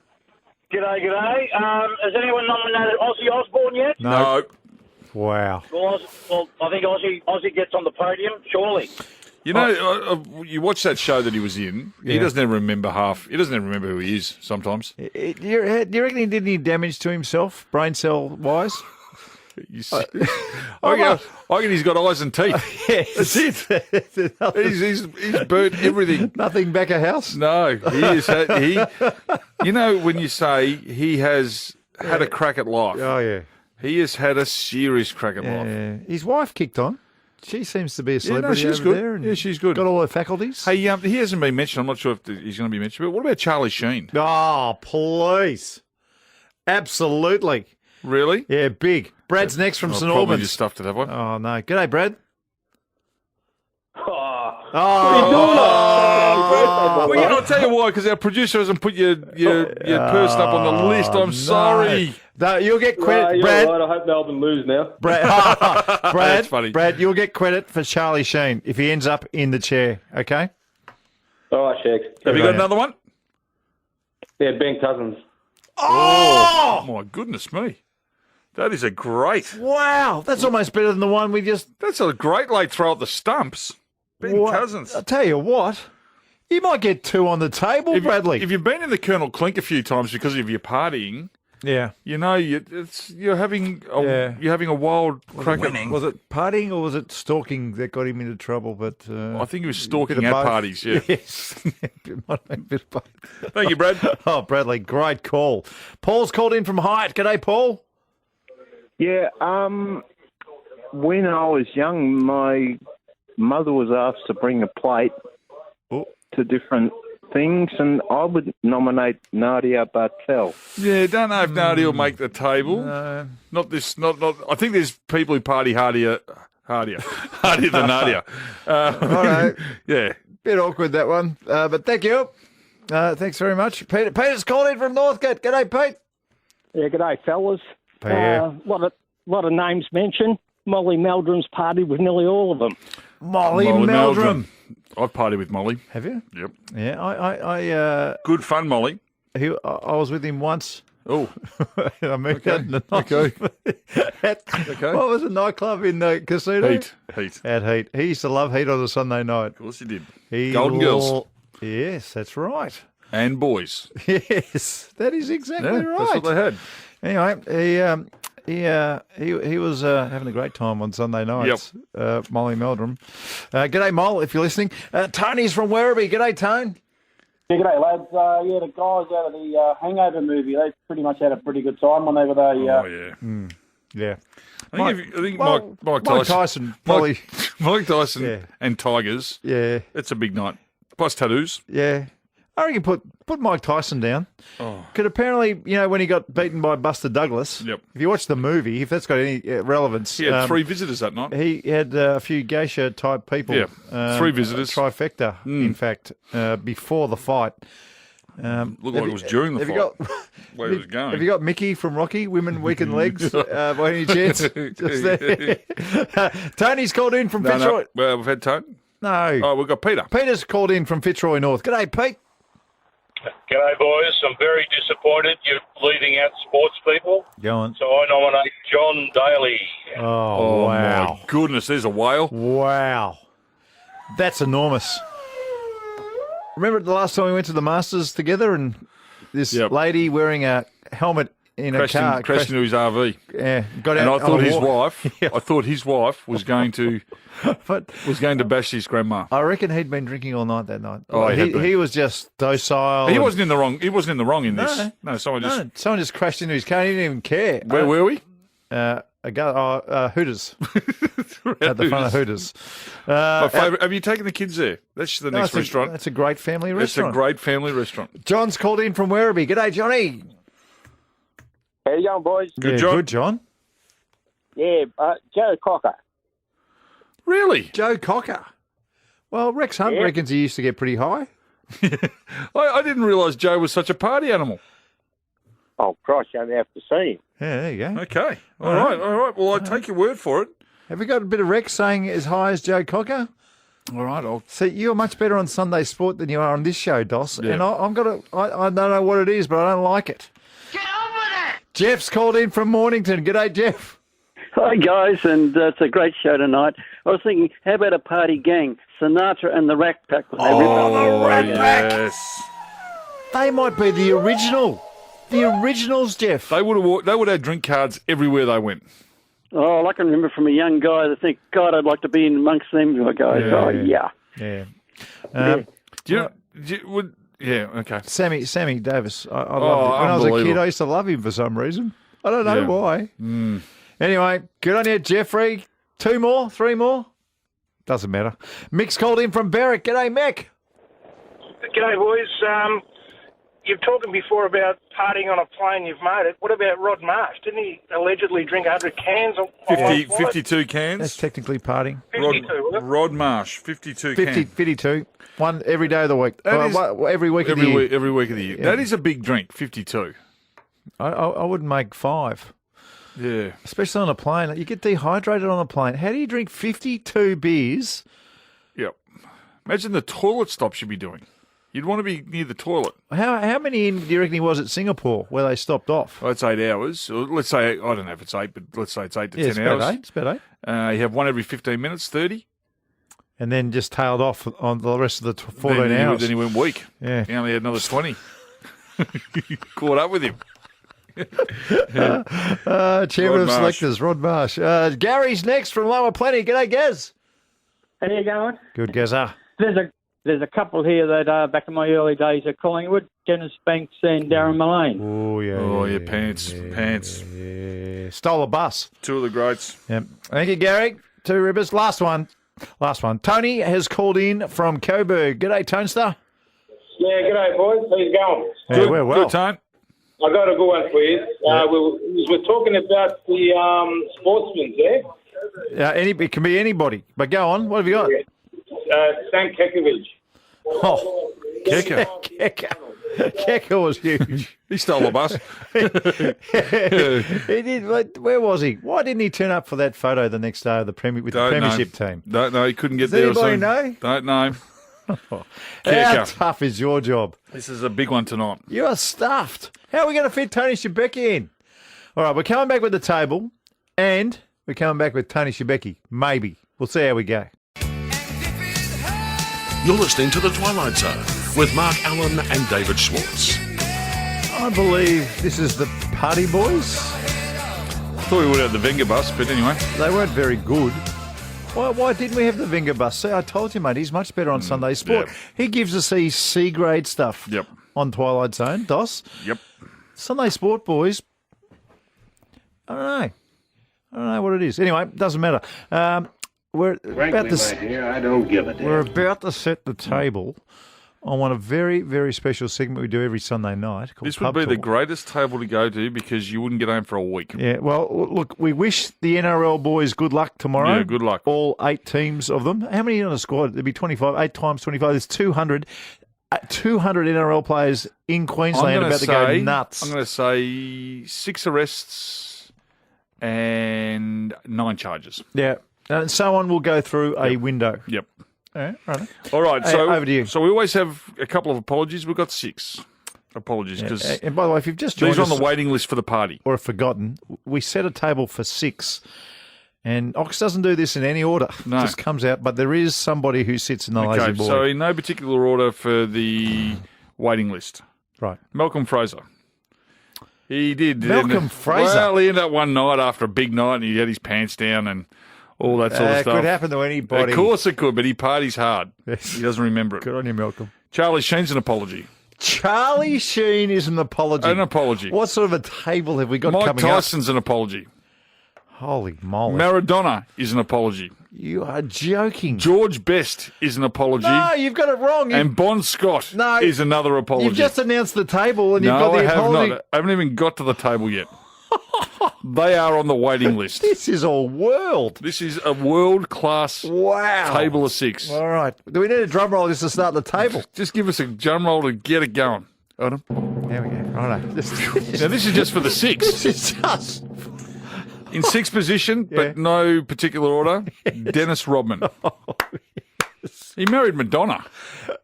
Speaker 18: G'day. Has anyone nominated Ozzy Osbourne yet?
Speaker 10: No.
Speaker 9: Wow.
Speaker 18: Well, I think Ozzy gets on the podium, surely.
Speaker 10: You know, you watch that show that he was in. He
Speaker 9: Yeah.
Speaker 10: doesn't even remember half. He doesn't even remember who he is sometimes.
Speaker 9: Do you reckon he did any damage to himself, brain cell-wise?
Speaker 10: I reckon he's got eyes and teeth.
Speaker 9: Yes.
Speaker 10: That's it. he's burnt everything.
Speaker 9: Nothing back a house?
Speaker 10: No, he is. You know, when you say he has had a crack at life.
Speaker 9: Oh, yeah.
Speaker 10: He has had a serious crack at life.
Speaker 9: Yeah. His wife kicked on. She seems to be a celebrity
Speaker 10: she's
Speaker 9: over
Speaker 10: good.
Speaker 9: there. And
Speaker 10: yeah, she's good.
Speaker 9: Got all her faculties.
Speaker 10: Hey, he hasn't been mentioned. I'm not sure if he's going to be mentioned. But what about Charlie Sheen?
Speaker 9: Oh, please. Absolutely.
Speaker 10: Really?
Speaker 9: Yeah, big. Brad's next from St
Speaker 10: Probably
Speaker 9: Albans.
Speaker 10: just stuffed it, have I?
Speaker 9: Oh, no. G'day, Brad.
Speaker 10: Well, I'll tell you why, because our producer hasn't put your person up on the list. I'm sorry.
Speaker 9: No, you'll get credit, Brad.
Speaker 17: Right, I hope Melbourne lose now.
Speaker 9: Brad,
Speaker 10: That's funny.
Speaker 9: Brad, you'll get credit for Charlie Sheen if he ends up in the chair, okay?
Speaker 17: All right, Shaq.
Speaker 10: Have you got another one?
Speaker 17: Yeah, Ben Cousins.
Speaker 10: Oh, my goodness me. That is a great.
Speaker 9: Wow, that's almost better than the one we just...
Speaker 10: That's a great late throw at the stumps. Ben Cousins.
Speaker 9: I'll tell you what, you might get two on the table, Bradley.
Speaker 10: If you've been in the Colonel Clink a few times because of your partying,
Speaker 9: yeah,
Speaker 10: you know you're having a wild crack at...
Speaker 9: Was it partying or was it stalking that got him into trouble? But
Speaker 10: I think he was stalking
Speaker 9: bit of
Speaker 10: at
Speaker 9: both.
Speaker 10: parties, yeah.
Speaker 9: Yes. It might have been a bit of both.
Speaker 10: Thank you, Brad.
Speaker 9: Oh, Bradley, great call. Paul's called in from Hyatt. G'day, Paul.
Speaker 24: Yeah, when I was young, my mother was asked to bring a plate to different things, and I would nominate Nadia Bartel.
Speaker 10: Yeah, don't know if Nadia will make the table.
Speaker 9: No.
Speaker 10: Not this. Not. I think there's people who party hardier than Nadia.
Speaker 9: Righto.
Speaker 10: Yeah,
Speaker 9: Bit awkward, that one. But thank you. Thanks very much. Peter's called in from Northcote. G'day, Pete.
Speaker 19: Yeah, g'day, fellas.
Speaker 9: Yeah.
Speaker 19: Lot of names mentioned. Molly Meldrum's partied with nearly all of them.
Speaker 9: Molly Meldrum.
Speaker 10: I've partied with Molly.
Speaker 9: Have you?
Speaker 10: Yep.
Speaker 9: Yeah, I
Speaker 10: Good fun, Molly.
Speaker 9: I was with him once.
Speaker 10: Oh.
Speaker 9: I moved
Speaker 10: Okay.
Speaker 9: out in the night.
Speaker 10: Okay.
Speaker 9: What was a nightclub in the casino?
Speaker 10: Heat.
Speaker 9: At Heat. He used to love Heat on a Sunday night.
Speaker 10: Of course he did.
Speaker 9: He
Speaker 10: Golden Girls.
Speaker 9: Yes, that's right.
Speaker 10: And boys.
Speaker 9: Yes, that is exactly right.
Speaker 10: That's what they had.
Speaker 9: Anyway, He was having a great time on Sunday nights. Molly Meldrum. G'day, Mol, if you're listening. Tony's from Werribee. G'day, Tone.
Speaker 1: Yeah, g'day, lads. The guys out of the Hangover movie, they pretty much had a pretty good time whenever they...
Speaker 9: Yeah.
Speaker 10: I think Mike Tyson. Mike Tyson and Tigers.
Speaker 9: Yeah.
Speaker 10: It's a big night. Plus tattoos.
Speaker 9: Yeah. I reckon put Mike Tyson down. Because apparently, when he got beaten by Buster Douglas, if you watch the movie, if that's got any relevance...
Speaker 10: He had 3 visitors that night.
Speaker 9: He had a few geisha-type people.
Speaker 10: Yeah, 3 visitors.
Speaker 9: Trifecta, in fact, before the fight.
Speaker 10: Looked like it was during the fight. Where it was going.
Speaker 9: Have you got Mickey from Rocky, Women Weaken Legs, by any chance? Just there. Tony's called in from Fitzroy.
Speaker 10: No. Well, we've had Tony.
Speaker 9: No.
Speaker 10: Oh, we've got Peter.
Speaker 9: Peter's called in from Fitzroy North. G'day, Pete.
Speaker 18: G'day, boys. I'm very disappointed you're leaving out sports people.
Speaker 9: Go on.
Speaker 18: So I nominate John Daly.
Speaker 9: Oh, wow.
Speaker 10: My goodness, there's a whale.
Speaker 9: Wow. That's enormous. Remember the last time we went to the Masters together and this lady wearing a helmet in a car
Speaker 10: crashed into his RV.
Speaker 9: Yeah, got out.
Speaker 10: And I thought his wife was going to bash his grandma.
Speaker 9: I reckon he'd been drinking all night that night.
Speaker 10: Oh,
Speaker 9: he was just docile.
Speaker 10: He wasn't in the wrong. He wasn't in the wrong in this. No, someone
Speaker 9: just crashed into his car. He didn't even care.
Speaker 10: Where were we?
Speaker 9: Hooters. At the front of Hooters.
Speaker 10: My favourite. Have you taken the kids there? That's the next restaurant.
Speaker 9: That's a great family restaurant.
Speaker 10: It's a great family restaurant.
Speaker 9: John's called in from Werribee. G'day, Johnny.
Speaker 2: How you going, boys?
Speaker 10: Good, John.
Speaker 9: Good, John.
Speaker 2: Yeah, Joe Cocker.
Speaker 10: Really?
Speaker 9: Joe Cocker. Well, Rex Hunt reckons he used to get pretty high.
Speaker 10: I didn't realise Joe was such a party animal.
Speaker 2: Oh, Christ, you only have to see him.
Speaker 9: Yeah, there you go.
Speaker 10: Okay. All right. Well, I take your word for it.
Speaker 9: Have we got a bit of Rex saying as high as Joe Cocker?
Speaker 10: All right. I'll
Speaker 9: see. You're much better on Sunday Sport than you are on this show, Doss.
Speaker 10: Yeah.
Speaker 9: And I don't know what it is, but I don't like it. Get on with it! Jeff's called in from Mornington. G'day, Jeff.
Speaker 20: Hi, guys, and it's a great show tonight. I was thinking, how about a party gang? Sinatra and the Rat Pack.
Speaker 9: The Rat Pack!
Speaker 10: Yes.
Speaker 9: They might be the original. The originals, Jeff.
Speaker 10: They would have drink cards everywhere they went.
Speaker 20: Oh, I can remember from a young guy to think, God, I'd like to be in amongst them guys.
Speaker 9: Yeah.
Speaker 10: Okay.
Speaker 9: Sammy Davis. I loved him. When I was a kid, I used to love him for some reason. I don't know why. Anyway, good on you, Jeffrey. 2 more? 3 more? Doesn't matter. Mick's called in from Berwick. G'day, Mick.
Speaker 17: G'day, boys. You've talked before about partying on a plane. You've made it. What about Rod Marsh? Didn't he allegedly drink 100 cans?
Speaker 10: 52 cans.
Speaker 9: That's technically partying.
Speaker 17: 52,
Speaker 10: Rod Marsh, 52 cans.
Speaker 9: 52. One every day of the week. Every week of the year.
Speaker 10: Every week of the year. Yeah. That is a big drink, 52.
Speaker 9: I wouldn't make 5.
Speaker 10: Yeah.
Speaker 9: Especially on a plane. You get dehydrated on a plane. How do you drink 52 beers?
Speaker 10: Yep. Imagine the toilet stops you'd be doing. You'd want to be near the toilet.
Speaker 9: How many do you reckon he was at Singapore where they stopped off?
Speaker 10: Well, it's 8 hours. Or let's say, I don't know if it's 8, but let's say it's 8 to 10 hours.
Speaker 9: It's about 8.
Speaker 10: You have one every 15 minutes, 30.
Speaker 9: And then just tailed off on the rest of the 14 hours.
Speaker 10: Then he went weak.
Speaker 9: Yeah.
Speaker 10: He only had another 20. Caught up with him.
Speaker 9: Chairman of Selectors, Rod Marsh. Gary's next from Lower Plenty. G'day, Gaz.
Speaker 23: How you going?
Speaker 9: Good, Gazza.
Speaker 23: There's a couple here that back in my early days at Collingwood, Dennis Banks and Darren Mullane.
Speaker 9: Oh, yeah.
Speaker 10: Oh, yeah, pants.
Speaker 9: Yeah. Stole a bus.
Speaker 10: 2 of the greats.
Speaker 9: Yep. Thank you, Gary. 2 ribbers. Last one. Tony has called in from Coburg. G'day, Tonester.
Speaker 18: Yeah, g'day, boys. How you going?
Speaker 9: Yeah, we're well.
Speaker 10: Good, Tone.
Speaker 18: I got a good one for you. We're talking about the sportsmen there.
Speaker 9: It can be anybody. But go on. What have you got?
Speaker 18: Stan Kekovic.
Speaker 9: Oh, Keka was huge.
Speaker 10: He stole a bus.
Speaker 9: He did. Where was he? Why didn't he turn up for that photo the next day of the Premiership team?
Speaker 10: Don't know. He couldn't get
Speaker 9: Does
Speaker 10: there.
Speaker 9: Anybody know?
Speaker 10: Don't know.
Speaker 9: How tough is your job?
Speaker 10: This is a big one tonight.
Speaker 9: You are stuffed. How are we going to fit Tony Shebeki in? All right, we're coming back with the table, and we're coming back with Tony Shebeki. Maybe. We'll see how we go.
Speaker 8: You're listening to The Twilight Zone with Mark Allen and David Schwartz.
Speaker 9: I believe this is the Party Boys.
Speaker 10: Thought we would have the Wenger bus, but anyway.
Speaker 9: They weren't very good. Why didn't we have the Wenger bus? See, I told you, mate, he's much better on Sunday Sport.
Speaker 10: Yep.
Speaker 9: He gives us his C-grade stuff on Twilight Zone, Dos.
Speaker 10: Yep.
Speaker 9: Sunday Sport, boys, I don't know what it is. Anyway, doesn't matter. We're about to,
Speaker 3: I don't give a damn.
Speaker 9: We're about to set the table on a very, very special segment we do every Sunday night.
Speaker 10: This would be the greatest table to go to because you wouldn't get home for a week.
Speaker 9: Yeah, well, look, we wish the NRL boys good luck tomorrow.
Speaker 10: Yeah, good luck.
Speaker 9: All 8 teams of them. How many on the squad? There'd be 25. 8 times 25. There's 200. 200 NRL players in Queensland about to go nuts.
Speaker 10: I'm going to say 6 arrests and 9 charges.
Speaker 9: Yeah. And someone will go through a window.
Speaker 10: Yep.
Speaker 9: All
Speaker 10: right. So
Speaker 9: over to you.
Speaker 10: So we always have a couple of apologies. We've got 6 apologies because.
Speaker 9: And by the way, if you've just joined
Speaker 10: these are on
Speaker 9: us
Speaker 10: the waiting list for the party
Speaker 9: or have forgotten, we set a table for 6, and Ox doesn't do this in any order.
Speaker 10: No.
Speaker 9: It just comes out. But there is somebody who sits in the lazy boy.
Speaker 10: So in no particular order for the waiting list.
Speaker 9: Right.
Speaker 10: Malcolm Fraser. He did.
Speaker 9: Malcolm Fraser.
Speaker 10: Well, he ended up one night after a big night, and he had his pants down and all that sort of stuff.
Speaker 9: It could happen to anybody.
Speaker 10: Of course it could, but he parties hard.
Speaker 9: Yes.
Speaker 10: He doesn't remember it.
Speaker 9: Good on you, Malcolm.
Speaker 10: Charlie Sheen's an apology.
Speaker 9: Charlie Sheen is an apology.
Speaker 10: An apology.
Speaker 9: What sort of a table have we got
Speaker 10: Mike
Speaker 9: coming
Speaker 10: Tyson's an apology.
Speaker 9: Holy moly.
Speaker 10: Maradona is an apology.
Speaker 9: You are joking.
Speaker 10: George Best is an apology.
Speaker 9: No, you've got it wrong.
Speaker 10: And Bon Scott is another apology.
Speaker 9: You've just announced the table and you've got the apology.
Speaker 10: No, I have not. I haven't even got to the table yet. They are on the waiting list.
Speaker 9: This is a world.
Speaker 10: This is a world-class table of 6.
Speaker 9: All right. Do we need a drum roll just to start the table?
Speaker 10: Just give us a drum roll to get it going. Adam?
Speaker 9: There we go. Right.
Speaker 10: Now, this is just for the 6.
Speaker 9: This is just...
Speaker 10: In 6th position, but no particular order, Dennis Rodman. He married Madonna.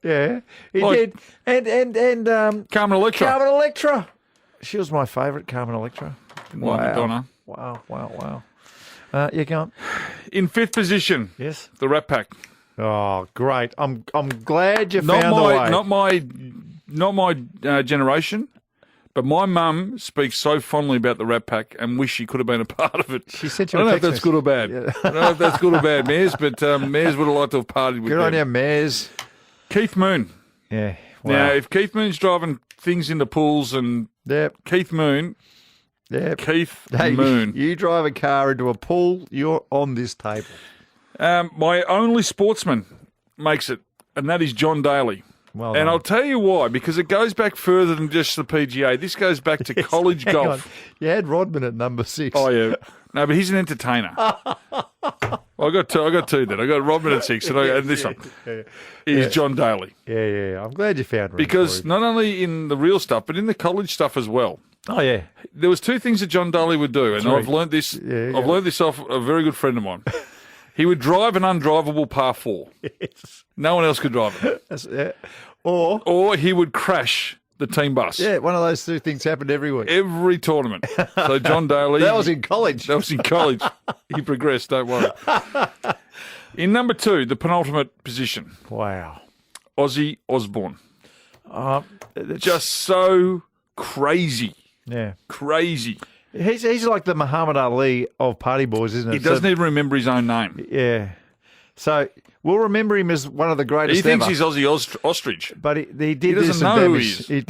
Speaker 9: Yeah, he did. And
Speaker 10: Carmen Electra.
Speaker 9: Carmen Electra. She was my favourite, Carmen Electra.
Speaker 10: Wow. Madonna.
Speaker 9: Wow. You go on.
Speaker 10: In 5th position,
Speaker 9: yes,
Speaker 10: the Rat Pack.
Speaker 9: Oh, great! I'm glad you found the way.
Speaker 10: Not my generation. But my mum speaks so fondly about the Rat Pack and wish she could have been a part of it.
Speaker 9: She sent
Speaker 10: I
Speaker 9: you
Speaker 10: don't
Speaker 9: a
Speaker 10: know if
Speaker 9: text
Speaker 10: that's good or bad.
Speaker 9: Yeah.
Speaker 10: I don't know if that's good or bad, Mares, but Mares would have liked to have partied with
Speaker 9: Good on
Speaker 10: them.
Speaker 9: you, Mares.
Speaker 10: Keith Moon.
Speaker 9: Yeah. Wow.
Speaker 10: Now, if Keith Moon's driving things into pools and Keith Moon, Keith Moon.
Speaker 9: You drive a car into a pool, you're on this table.
Speaker 10: My only sportsman makes it, and that is John Daly.
Speaker 9: Well
Speaker 10: and
Speaker 9: done.
Speaker 10: I'll tell you why, because it goes back further than just the PGA. This goes back to college
Speaker 9: Hang
Speaker 10: golf.
Speaker 9: on. You had Rodman at number 6.
Speaker 10: Oh, yeah. No, but he's an entertainer. Well, I got two then. I got Rodman at 6, and this one is John Daly.
Speaker 9: Yeah. I'm glad you found room
Speaker 10: because
Speaker 9: for him.
Speaker 10: not only in the real stuff, but in the college stuff as well.
Speaker 9: Oh, yeah.
Speaker 10: There was 2 things that John Daly would do, and
Speaker 9: 3.
Speaker 10: I've learned this. I've learned this off a very good friend of mine. He would drive an undrivable par 4.
Speaker 9: Yes.
Speaker 10: No one else could drive it. Or he would crash the team bus.
Speaker 9: Yeah, one of those 2 things happened every week.
Speaker 10: Every tournament. So John Daly...
Speaker 9: That was in college.
Speaker 10: He progressed, don't worry. In number 2, the penultimate position.
Speaker 9: Wow.
Speaker 10: Ozzy Osbourne. Just so crazy.
Speaker 9: Yeah.
Speaker 10: Crazy.
Speaker 9: He's like the Muhammad Ali of party boys, isn't it?
Speaker 10: He doesn't even remember his own name.
Speaker 9: Yeah. So we'll remember him as one of the greatest
Speaker 10: He thinks
Speaker 9: ever.
Speaker 10: he's Ozzy Ostrich.
Speaker 9: But he did
Speaker 10: He doesn't know who he is.
Speaker 9: He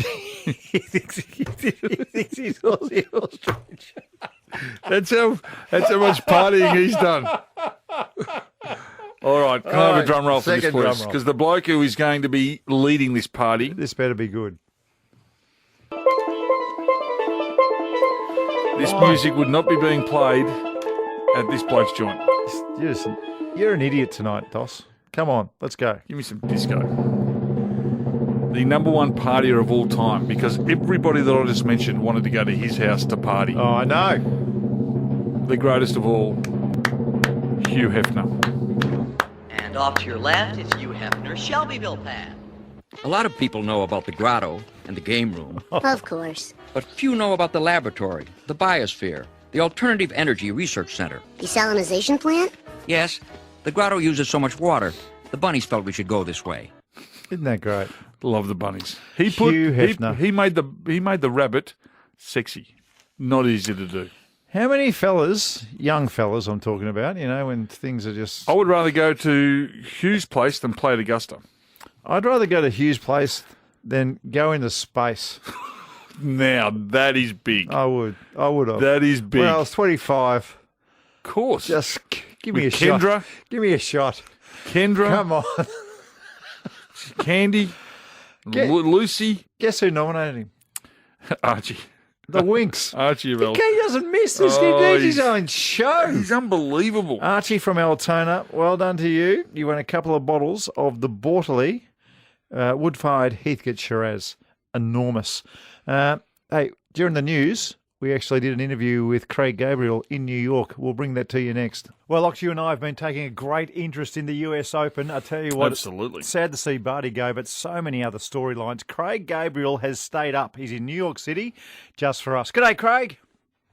Speaker 9: thinks he's Ozzy Ostrich.
Speaker 10: That's how much partying he's done. All right, can I have a drum roll for this, please? Because the bloke who is going to be leading this party...
Speaker 9: This better be good.
Speaker 10: This music would not be being played at this bloke's joint.
Speaker 9: You're an idiot tonight, Dos. Come on, let's go.
Speaker 10: Give me some disco. The number 1 partier of all time, because everybody that I just mentioned wanted to go to his house to party.
Speaker 9: Oh, I know.
Speaker 10: The greatest of all, Hugh Hefner.
Speaker 4: And off to your left is Hugh Hefner's Shelbyville pad.
Speaker 5: A lot of people know about the grotto and the game room.
Speaker 7: Of course.
Speaker 5: But few know about the laboratory, the biosphere, the Alternative Energy Research Center.
Speaker 7: Desalinization plant?
Speaker 5: Yes, the grotto uses so much water, the bunnies felt we should go this way.
Speaker 9: Isn't that great?
Speaker 10: Love the bunnies.
Speaker 9: Hugh Hefner.
Speaker 10: He made the rabbit sexy. Not easy to do.
Speaker 9: How many fellas, young fellas I'm talking about, when things are just...
Speaker 10: I would rather go to Hughes Place than play at Augusta.
Speaker 9: I'd rather go to Hughes Place than go into space.
Speaker 10: Now, that is big.
Speaker 9: I would have.
Speaker 10: That is big.
Speaker 9: When I was 25.
Speaker 10: Of course.
Speaker 9: Just give me
Speaker 10: With
Speaker 9: a shot.
Speaker 10: Kendra?
Speaker 9: Give me a shot.
Speaker 10: Kendra?
Speaker 9: Come on.
Speaker 10: Candy? Lucy?
Speaker 9: Guess who nominated him?
Speaker 10: Archie.
Speaker 9: The Winks.
Speaker 10: Archie of
Speaker 9: He doesn't miss this. He needs his own show.
Speaker 10: He's unbelievable.
Speaker 9: Archie from Altona, well done to you. You won a couple of bottles of the Bortley wood-fired Heathcote Shiraz. Enormous. Hey, during the news, we actually did an interview with Craig Gabriel in New York. We'll bring that to you next. Well, Ox, you and I have been taking a great interest in the US Open. I tell you what,
Speaker 10: absolutely.
Speaker 9: It's sad to see Barty go, but so many other storylines. Craig Gabriel has stayed up. He's in New York City just for us. G'day, Craig.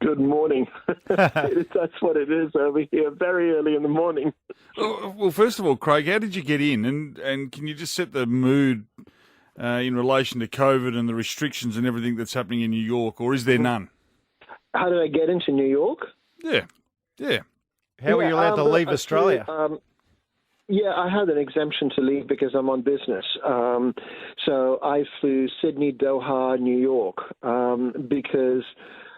Speaker 3: Good morning. That's what it is over here, very early in the morning.
Speaker 10: Well, first of all, Craig, how did you get in? And can you just set the mood in relation to COVID and the restrictions and everything that's happening in New York, or is there none?
Speaker 3: How did I get into New York?
Speaker 10: Yeah.
Speaker 9: How were you allowed to leave Australia?
Speaker 3: Yeah, I had an exemption to leave because I'm on business. So I flew Sydney, Doha, New York, because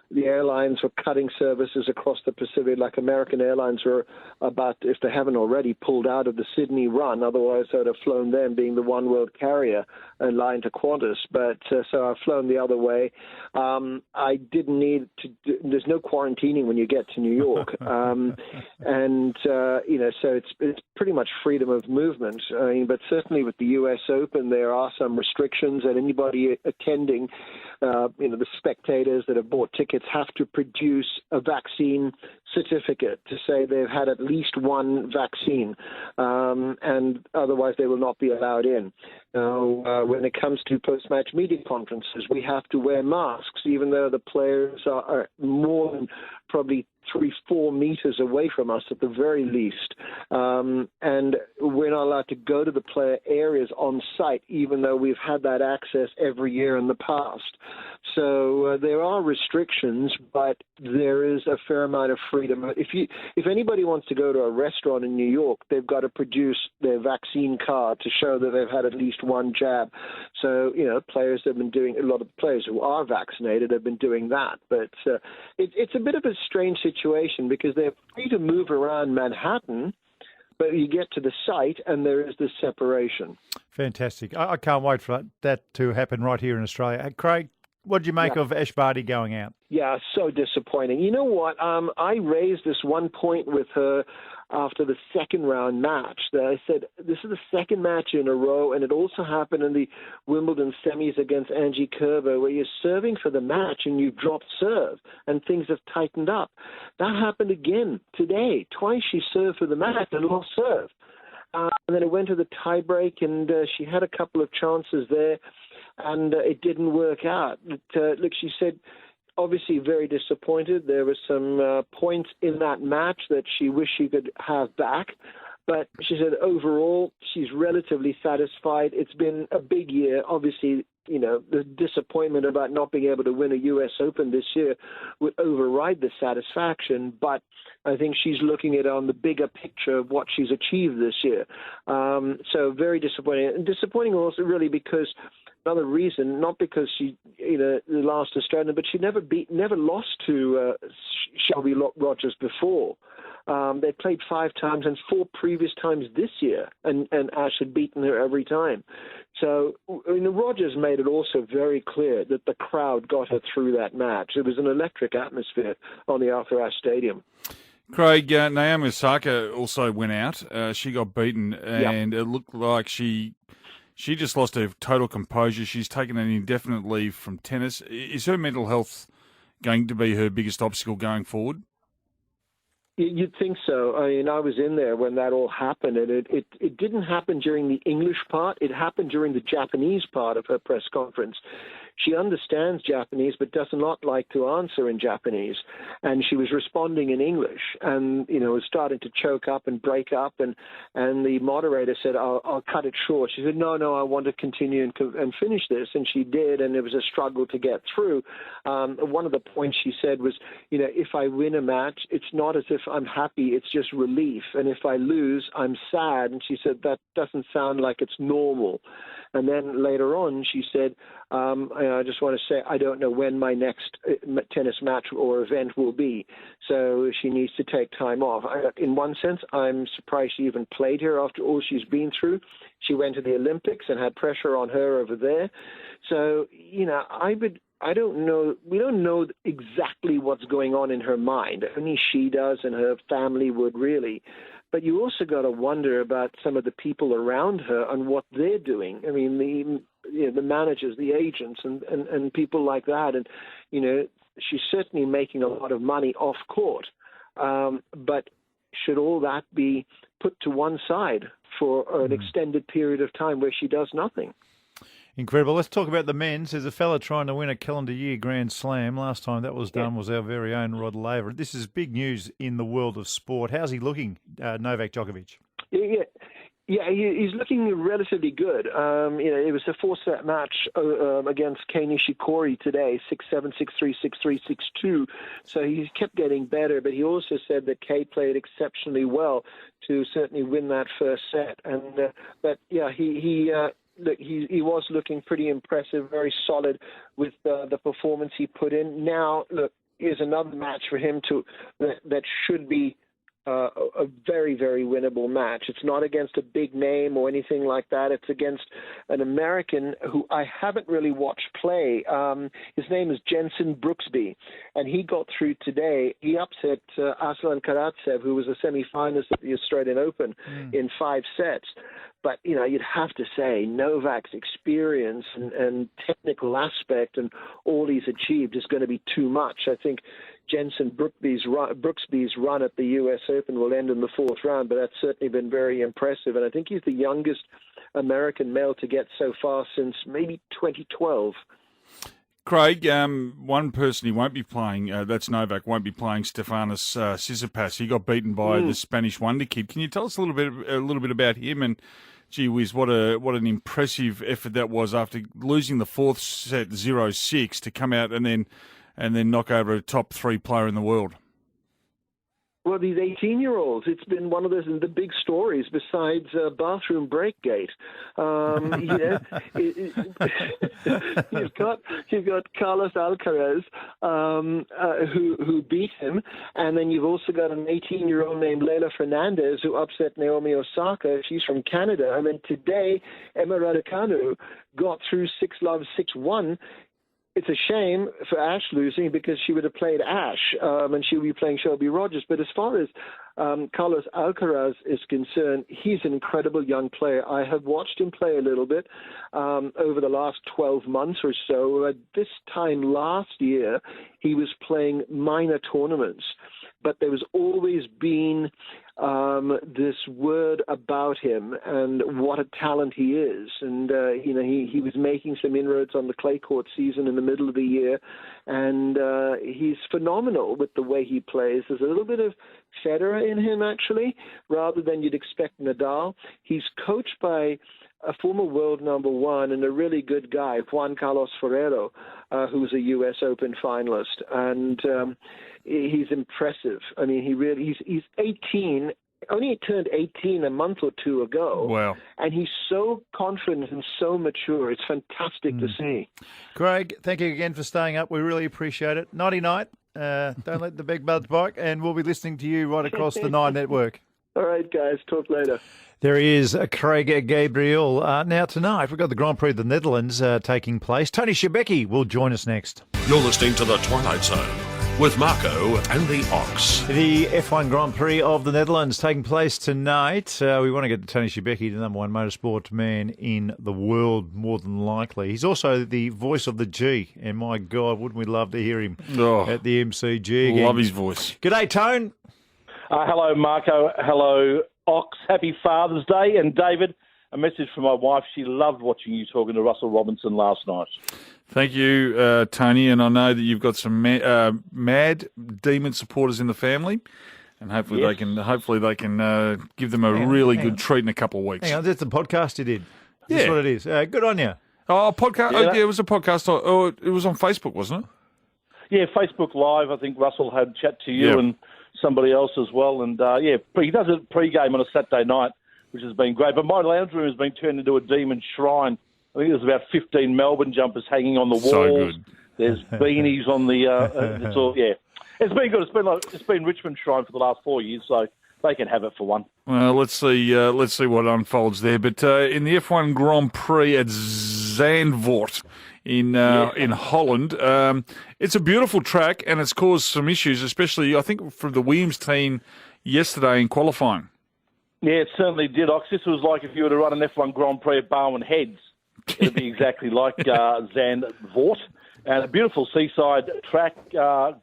Speaker 3: the airlines were cutting services across the Pacific, like American Airlines were about, if they haven't already, pulled out of the Sydney run. Otherwise, I would have flown them, being the one world carrier, and line to Qantas. But so I've flown the other way. I didn't need to. There's no quarantining when you get to New York, so it's pretty much freedom of movement. But certainly with the U.S. Open, there are some restrictions, and anybody attending, the spectators that have bought tickets have to produce a vaccine certificate to say they've had at least one vaccine, and otherwise they will not be allowed in. Now, when it comes to post-match media conferences, we have to wear masks, even though the players are more than probably 3-4 meters away from us at the very least. And we're not allowed to go to the player areas on site, even though we've had that access every year in the past. So there are restrictions, but there is a fair amount of freedom. If anybody wants to go to a restaurant in New York, they've got to produce their vaccine card to show that they've had at least one jab. So, players have been doing, a lot of players who are vaccinated have been doing that. But it's a bit of a strange situation because they're free to move around Manhattan, but you get to the site and there is this separation.
Speaker 9: Fantastic. I can't wait for that to happen right here in Australia. Craig, what did you make of Ash Barty going out?
Speaker 3: Yeah, so disappointing. You know what? I raised this one point with her after the second round match. That I said, this is the second match in a row, and it also happened in the Wimbledon semis against Angie Kerber, where you're serving for the match and you drop serve, and things have tightened up. That happened again today. Twice she served for the match and lost serve. And then it went to the tiebreak, and she had a couple of chances there, and it didn't work out. Look, she said, obviously very disappointed. There were some points in that match that she wished she could have back. But she said overall, she's relatively satisfied. It's been a big year. Obviously, the disappointment about not being able to win a U.S. Open this year would override the satisfaction. But I think she's looking at it on the bigger picture of what she's achieved this year. So very disappointing. And disappointing also really because another reason, not because she, the last Australian, but she never lost to Shelby Rogers before. They played 5 times and 4 previous times this year, and Ash had beaten her every time. So Rogers made it also very clear that the crowd got her through that match. It was an electric atmosphere on the Arthur Ashe Stadium.
Speaker 10: Craig, Naomi Osaka also went out. She got beaten, and It looked like she just lost her total composure. She's taken an indefinite leave from tennis. Is her mental health going to be her biggest obstacle going forward?
Speaker 3: You'd think so. I mean, I was in there when that all happened, and it didn't happen during the English part. It happened during the Japanese part of her press conference. She understands Japanese but does not like to answer in Japanese, and she was responding in English, and was starting to choke up and break up, and the moderator said, "I'll cut it short." She said, "No, I want to continue and finish this," and she did, and it was a struggle to get through. One of the points she said was, if I win a match, it's not as if I'm happy, it's just relief, and if I lose, I'm sad. And she said that doesn't sound like it's normal. And then later on, she said, I just want to say, I don't know when my next tennis match or event will be. So she needs to take time off. In one sense, I'm surprised she even played here after all she's been through. She went to the Olympics and had pressure on her over there. So, I don't know. We don't know exactly what's going on in her mind. Only she does, and her family would really. But you also got to wonder about some of the people around her and what they're doing. I mean, the managers, the agents, and people like that. And she's certainly making a lot of money off court. But should all that be put to one side for an extended period of time where she does nothing?
Speaker 9: Incredible. Let's talk about the men's. There's a fella trying to win a calendar year Grand Slam. Last time that was done was our very own Rod Laver. This is big news in the world of sport. How's he looking, Novak Djokovic?
Speaker 3: Yeah, he's looking relatively good. It was a four-set match against Kei Nishikori today, 6-7, 6-3, 6-3, 6-2. So he kept getting better, but he also said that Kei played exceptionally well to certainly win that first set. And he was looking pretty impressive, very solid with the performance he put in. Now, here's another match for him that should be a very, very winnable match. It's not against a big name or anything like that. It's against an American who I haven't really watched play. His name is Jensen Brooksby, and he got through today. He upset Aslan Karatsev, who was a semi-finalist at the Australian Open, in 5 sets. But, you'd have to say Novak's experience and technical aspect and all he's achieved is going to be too much. I think Jensen Brooksby's run at the U.S. Open will end in the 4th round, but that's certainly been very impressive. And I think he's the youngest American male to get so far since maybe 2012.
Speaker 10: Craig, one person he won't be playing, that's Novak, won't be playing Stefanos Tsitsipas. He got beaten by the Spanish wonder kid. Can you tell us a little bit about him? And gee whiz, what an impressive effort that was after losing the 4th set 0-6 to come out and then knock over a top 3 player in the world.
Speaker 3: Well, these 18-year-olds, it's been one of the big stories besides bathroom breakgate. You've got Carlos Alcaraz, who beat him, and then you've also got an 18-year-old named Leylah Fernandez who upset Naomi Osaka. She's from Canada. And then today, Emma Raducanu got through 6-love, 6-1. It's a shame for Ash losing because she would have played Ash, and she would be playing Shelby Rogers. But as far as Carlos Alcaraz is concerned, he's an incredible young player. I have watched him play a little bit over the last 12 months or so. This time last year, he was playing minor tournaments. But there was always been this word about him and what a talent he is. And, he was making some inroads on the clay court season in the middle of the year. And he's phenomenal with the way he plays. There's a little bit of Federer in him, actually, rather than you'd expect Nadal. He's coached by a former world number 1 and a really good guy, Juan Carlos Ferrero, who's a U.S. Open finalist. And he's impressive. I mean, he's 18, only turned 18 a month or 2 ago.
Speaker 10: Wow.
Speaker 3: And he's so confident and so mature. It's fantastic to see.
Speaker 9: Craig, thank you again for staying up. We really appreciate it. Nighty-night. Don't let the big buds bite. And we'll be listening to you right across the Nine Network.
Speaker 3: All right, guys. Talk later.
Speaker 9: There is Craig Gabriel. Now, tonight, we've got the Grand Prix of the Netherlands taking place. Tony Shebeki will join us next.
Speaker 8: You're listening to The Twilight Zone with Marco and the Ox.
Speaker 9: The F1 Grand Prix of the Netherlands taking place tonight. We want to get Tony Shebeki, the number 1 motorsport man in the world, more than likely. He's also the voice of the G, and my God, wouldn't we love to hear him at the MCG again.
Speaker 10: Love his voice.
Speaker 9: G'day, Tone.
Speaker 6: Hello, Marco. Hello, Ox. Happy Father's Day. And David, a message from my wife. She loved watching you talking to Russell Robinson last night.
Speaker 10: Thank you, Tony. And I know that you've got some mad demon supporters in the family, and hopefully they can give them a really good treat in a couple of weeks.
Speaker 9: Hang on, that's the podcast you did. That's what it is. Good on you.
Speaker 10: Oh, podcast. Yeah, it was a podcast. Oh, it was on Facebook, wasn't it?
Speaker 6: Yeah, Facebook Live. I think Russell had chat to you and somebody else as well. And, he does it pre-game on a Saturday night, which has been great. But my lounge room has been turned into a demon shrine. I think there's about 15 Melbourne jumpers hanging on the walls.
Speaker 10: So good.
Speaker 6: There's beanies on the... it's all, It's been good. It's been Richmond Shrine for the last 4 years, so they can have it for one.
Speaker 10: Well, let's see what unfolds there. But in the F1 Grand Prix at Zandvoort in Holland, it's a beautiful track, and it's caused some issues, especially I think for the Williams team yesterday in qualifying.
Speaker 6: Yeah, it certainly did, Ox. This was like if you were to run an F1 Grand Prix at Barwon Heads. It'd be exactly like Zandvoort. And a beautiful seaside track,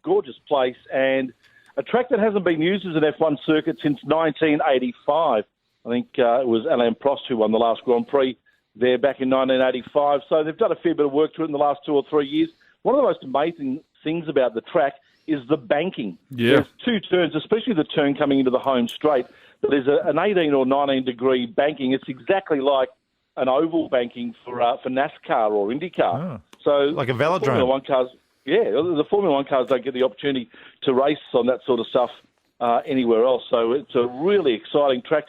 Speaker 6: gorgeous place, and a track that hasn't been used as an F1 circuit since 1985. I think it was Alain Prost who won the last Grand Prix there back in 1985. So they've done a fair bit of work to it in the last 2 or 3 years. One of the most amazing things about the track is the banking.
Speaker 10: Yeah.
Speaker 6: There's 2 turns, especially the turn coming into the home straight. But there's an 18 or 19 degree banking. It's exactly like an oval banking for NASCAR or IndyCar.
Speaker 9: Oh.
Speaker 6: So
Speaker 9: like a velodrome.
Speaker 6: Formula One cars, the Formula One cars don't get the opportunity to race on that sort of stuff anywhere else. So it's a really exciting track.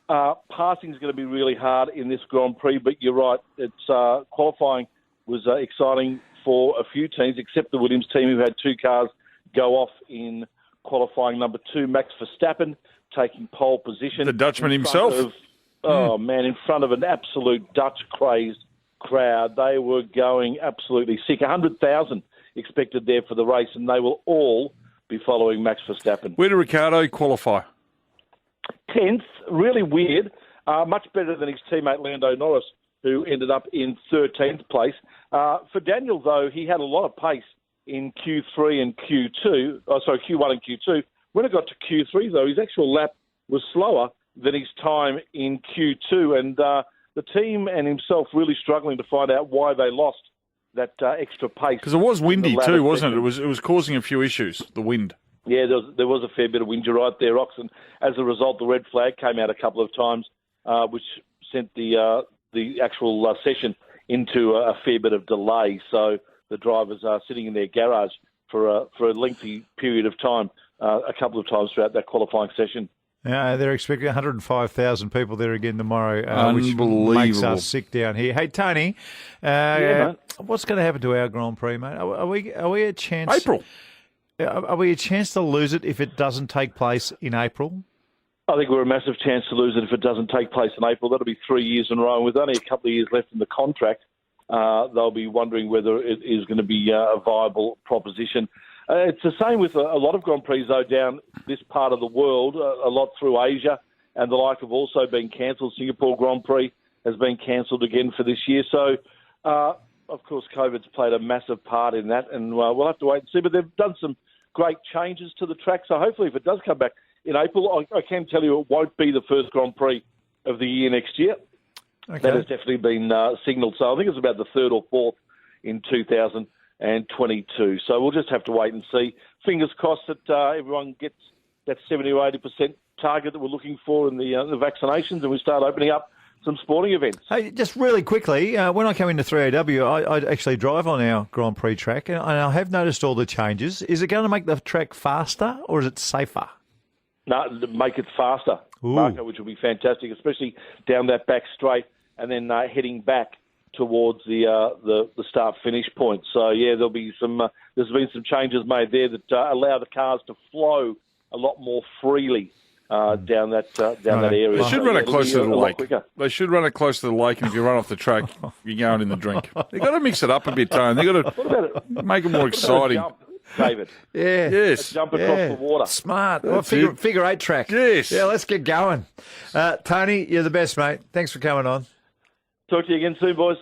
Speaker 6: Passing is going to be really hard in this Grand Prix, but you're right. It's qualifying was exciting for a few teams, except the Williams team, who had 2 cars go off in qualifying number 2. Max Verstappen taking pole position.
Speaker 10: The Dutchman himself.
Speaker 6: In front of an absolute Dutch-crazed crowd. They were going absolutely sick. 100,000 expected there for the race, and they will all be following Max Verstappen.
Speaker 10: Where did Ricciardo qualify?
Speaker 6: 10th, really weird. Much better than his teammate Lando Norris, who ended up in 13th place. For Daniel, though, he had a lot of pace in Q1 and Q2. When it got to Q3, though, his actual lap was slower than his time in Q2, and the team and himself really struggling to find out why they lost that extra pace.
Speaker 10: Because it was windy too, wasn't it? It was causing a few issues, the wind.
Speaker 6: Yeah, there was a fair bit of wind, you're right there, Ox, and as a result, the red flag came out a couple of times, which sent the actual session into a fair bit of delay. So the drivers are sitting in their garage for a lengthy period of time, a couple of times throughout that qualifying session.
Speaker 9: Yeah, they're expecting 105,000 people there again tomorrow, which makes us sick down here. Hey, Tony, what's going to happen to our Grand Prix, mate? Are we a chance?
Speaker 10: April.
Speaker 9: Are we a chance to lose it if it doesn't take place in April?
Speaker 6: I think we're a massive chance to lose it if it doesn't take place in April. That'll be 3 years in a row. With only a couple of years left in the contract, they'll be wondering whether it is going to be a viable proposition. It's the same with a lot of Grand Prix, though, down this part of the world, a lot through Asia, and the like have also been cancelled. Singapore Grand Prix has been cancelled again for this year. So, of course, COVID's played a massive part in that, and we'll have to wait and see. But they've done some great changes to the track, so hopefully if it does come back in April, I can tell you it won't be the first Grand Prix of the year next year. Okay. That has definitely been signalled. So I think it's about the 3rd or 4th in 2022. So we'll just have to wait and see. Fingers crossed that everyone gets that 70 or 80% target that we're looking for in the vaccinations, and we start opening up some sporting events.
Speaker 9: Hey, just really quickly, when I come into 3AW, I actually drive on our Grand Prix track, and I have noticed all the changes. Is it going to make the track faster, or is it safer?
Speaker 6: No, make it faster, Marco, which will be fantastic, especially down that back straight and then heading back towards the start-finish point. So, yeah, there'll be there's been some changes made there that allow the cars to flow a lot more freely down that area.
Speaker 10: They should run it close to the lake. They should run it close to the lake, and if you run off the track, you're going in the drink. They've got to mix it up a bit, Tone. They've got to make it more exciting.
Speaker 6: David.
Speaker 9: Yeah.
Speaker 10: Yes.
Speaker 6: Jump across the water.
Speaker 9: Smart. Well, figure 8 track.
Speaker 10: Yes.
Speaker 9: Yeah, let's get going. Tony, you're the best, mate. Thanks for coming on.
Speaker 6: Talk to you again soon, boys.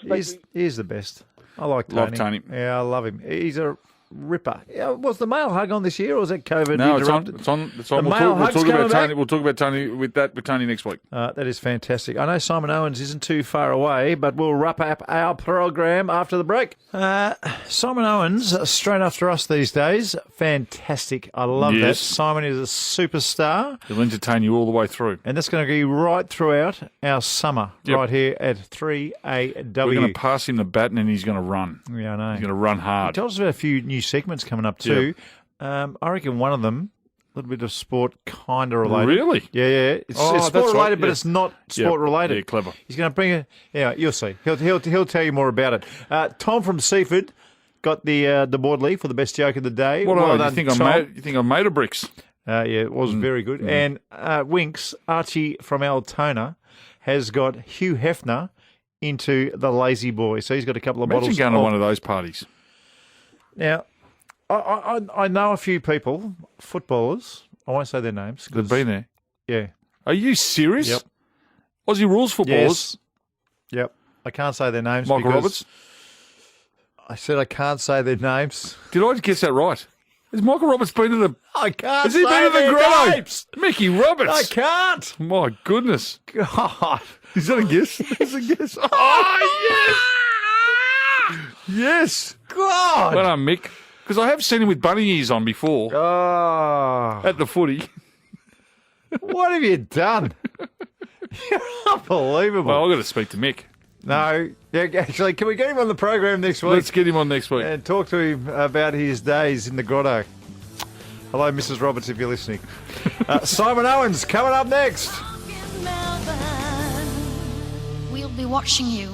Speaker 9: He's the best. I like Tony.
Speaker 10: Love Tony.
Speaker 9: Yeah, I love him. He's a ripper. Was the male hug on this year, or was it COVID
Speaker 10: No,
Speaker 9: interrupted?
Speaker 10: it's on.
Speaker 9: The
Speaker 10: We'll
Speaker 9: male
Speaker 10: talk
Speaker 9: hug's
Speaker 10: about
Speaker 9: coming
Speaker 10: Tony.
Speaker 9: back?
Speaker 10: We'll talk about Tony with Tony next week.
Speaker 9: That is fantastic. I know Simon Owens isn't too far away, but we'll wrap up our program after the break. Simon Owens, straight after us these days. Fantastic. I love that.
Speaker 10: Yes.
Speaker 9: Simon is a superstar.
Speaker 10: He'll entertain you all the way through.
Speaker 9: And that's going to be right throughout our summer,
Speaker 10: Yep.
Speaker 9: right here at 3AW.
Speaker 10: We're going to pass him the baton and he's going to run.
Speaker 9: Yeah, I know.
Speaker 10: He's going to run hard.
Speaker 9: He told us about a few new segments coming up too. I reckon one of them, a little bit of sport, kind of related.
Speaker 10: Really?
Speaker 9: Yeah. It's sport
Speaker 10: that's
Speaker 9: related,
Speaker 10: right.
Speaker 9: but
Speaker 10: Yeah.
Speaker 9: it's not sport related.
Speaker 10: Yeah, clever.
Speaker 9: He's going to bring it. Yeah, you'll see. He'll tell you more about it. Tom from Seaford got the board leaf for the best joke of the day.
Speaker 10: What
Speaker 9: Well
Speaker 10: you
Speaker 9: done,
Speaker 10: think
Speaker 9: Tom.
Speaker 10: you think I'm made of bricks?
Speaker 9: Yeah, it was very good. And Winks, Archie from Altona, has got Hugh Hefner into the Lazy Boy. So he's got a couple of
Speaker 10: Imagine
Speaker 9: bottles.
Speaker 10: going to one of those parties.
Speaker 9: Now, I know a few people, footballers. I won't say their names.
Speaker 10: They've been there.
Speaker 9: Yeah.
Speaker 10: Are you serious?
Speaker 9: Yep.
Speaker 10: Aussie rules footballers.
Speaker 9: Yes. Yep. I can't say their names.
Speaker 10: Michael
Speaker 9: because
Speaker 10: Roberts.
Speaker 9: I said I can't say their names.
Speaker 10: Did I guess that right? Has Michael Roberts been to the...
Speaker 9: I can't
Speaker 10: Has he
Speaker 9: say
Speaker 10: been to the
Speaker 9: their
Speaker 10: grotto?
Speaker 9: names.
Speaker 10: Mickey Roberts.
Speaker 9: I can't.
Speaker 10: My goodness.
Speaker 9: God.
Speaker 10: Is that a guess? Is a guess? Oh, yes. Yes.
Speaker 9: God.
Speaker 10: Well done, Mick. Because I have seen him with bunny ears on before.
Speaker 9: Oh.
Speaker 10: At the footy.
Speaker 9: What have you done? You're unbelievable.
Speaker 10: Well, I've got to speak to Mick.
Speaker 9: No. Yeah, actually, can we get him on the program next week?
Speaker 10: Let's get him on next week.
Speaker 9: And talk to him about his days in the grotto. Hello, Mrs. Roberts, if you're listening. Simon Owens coming up next.
Speaker 7: We'll be watching you.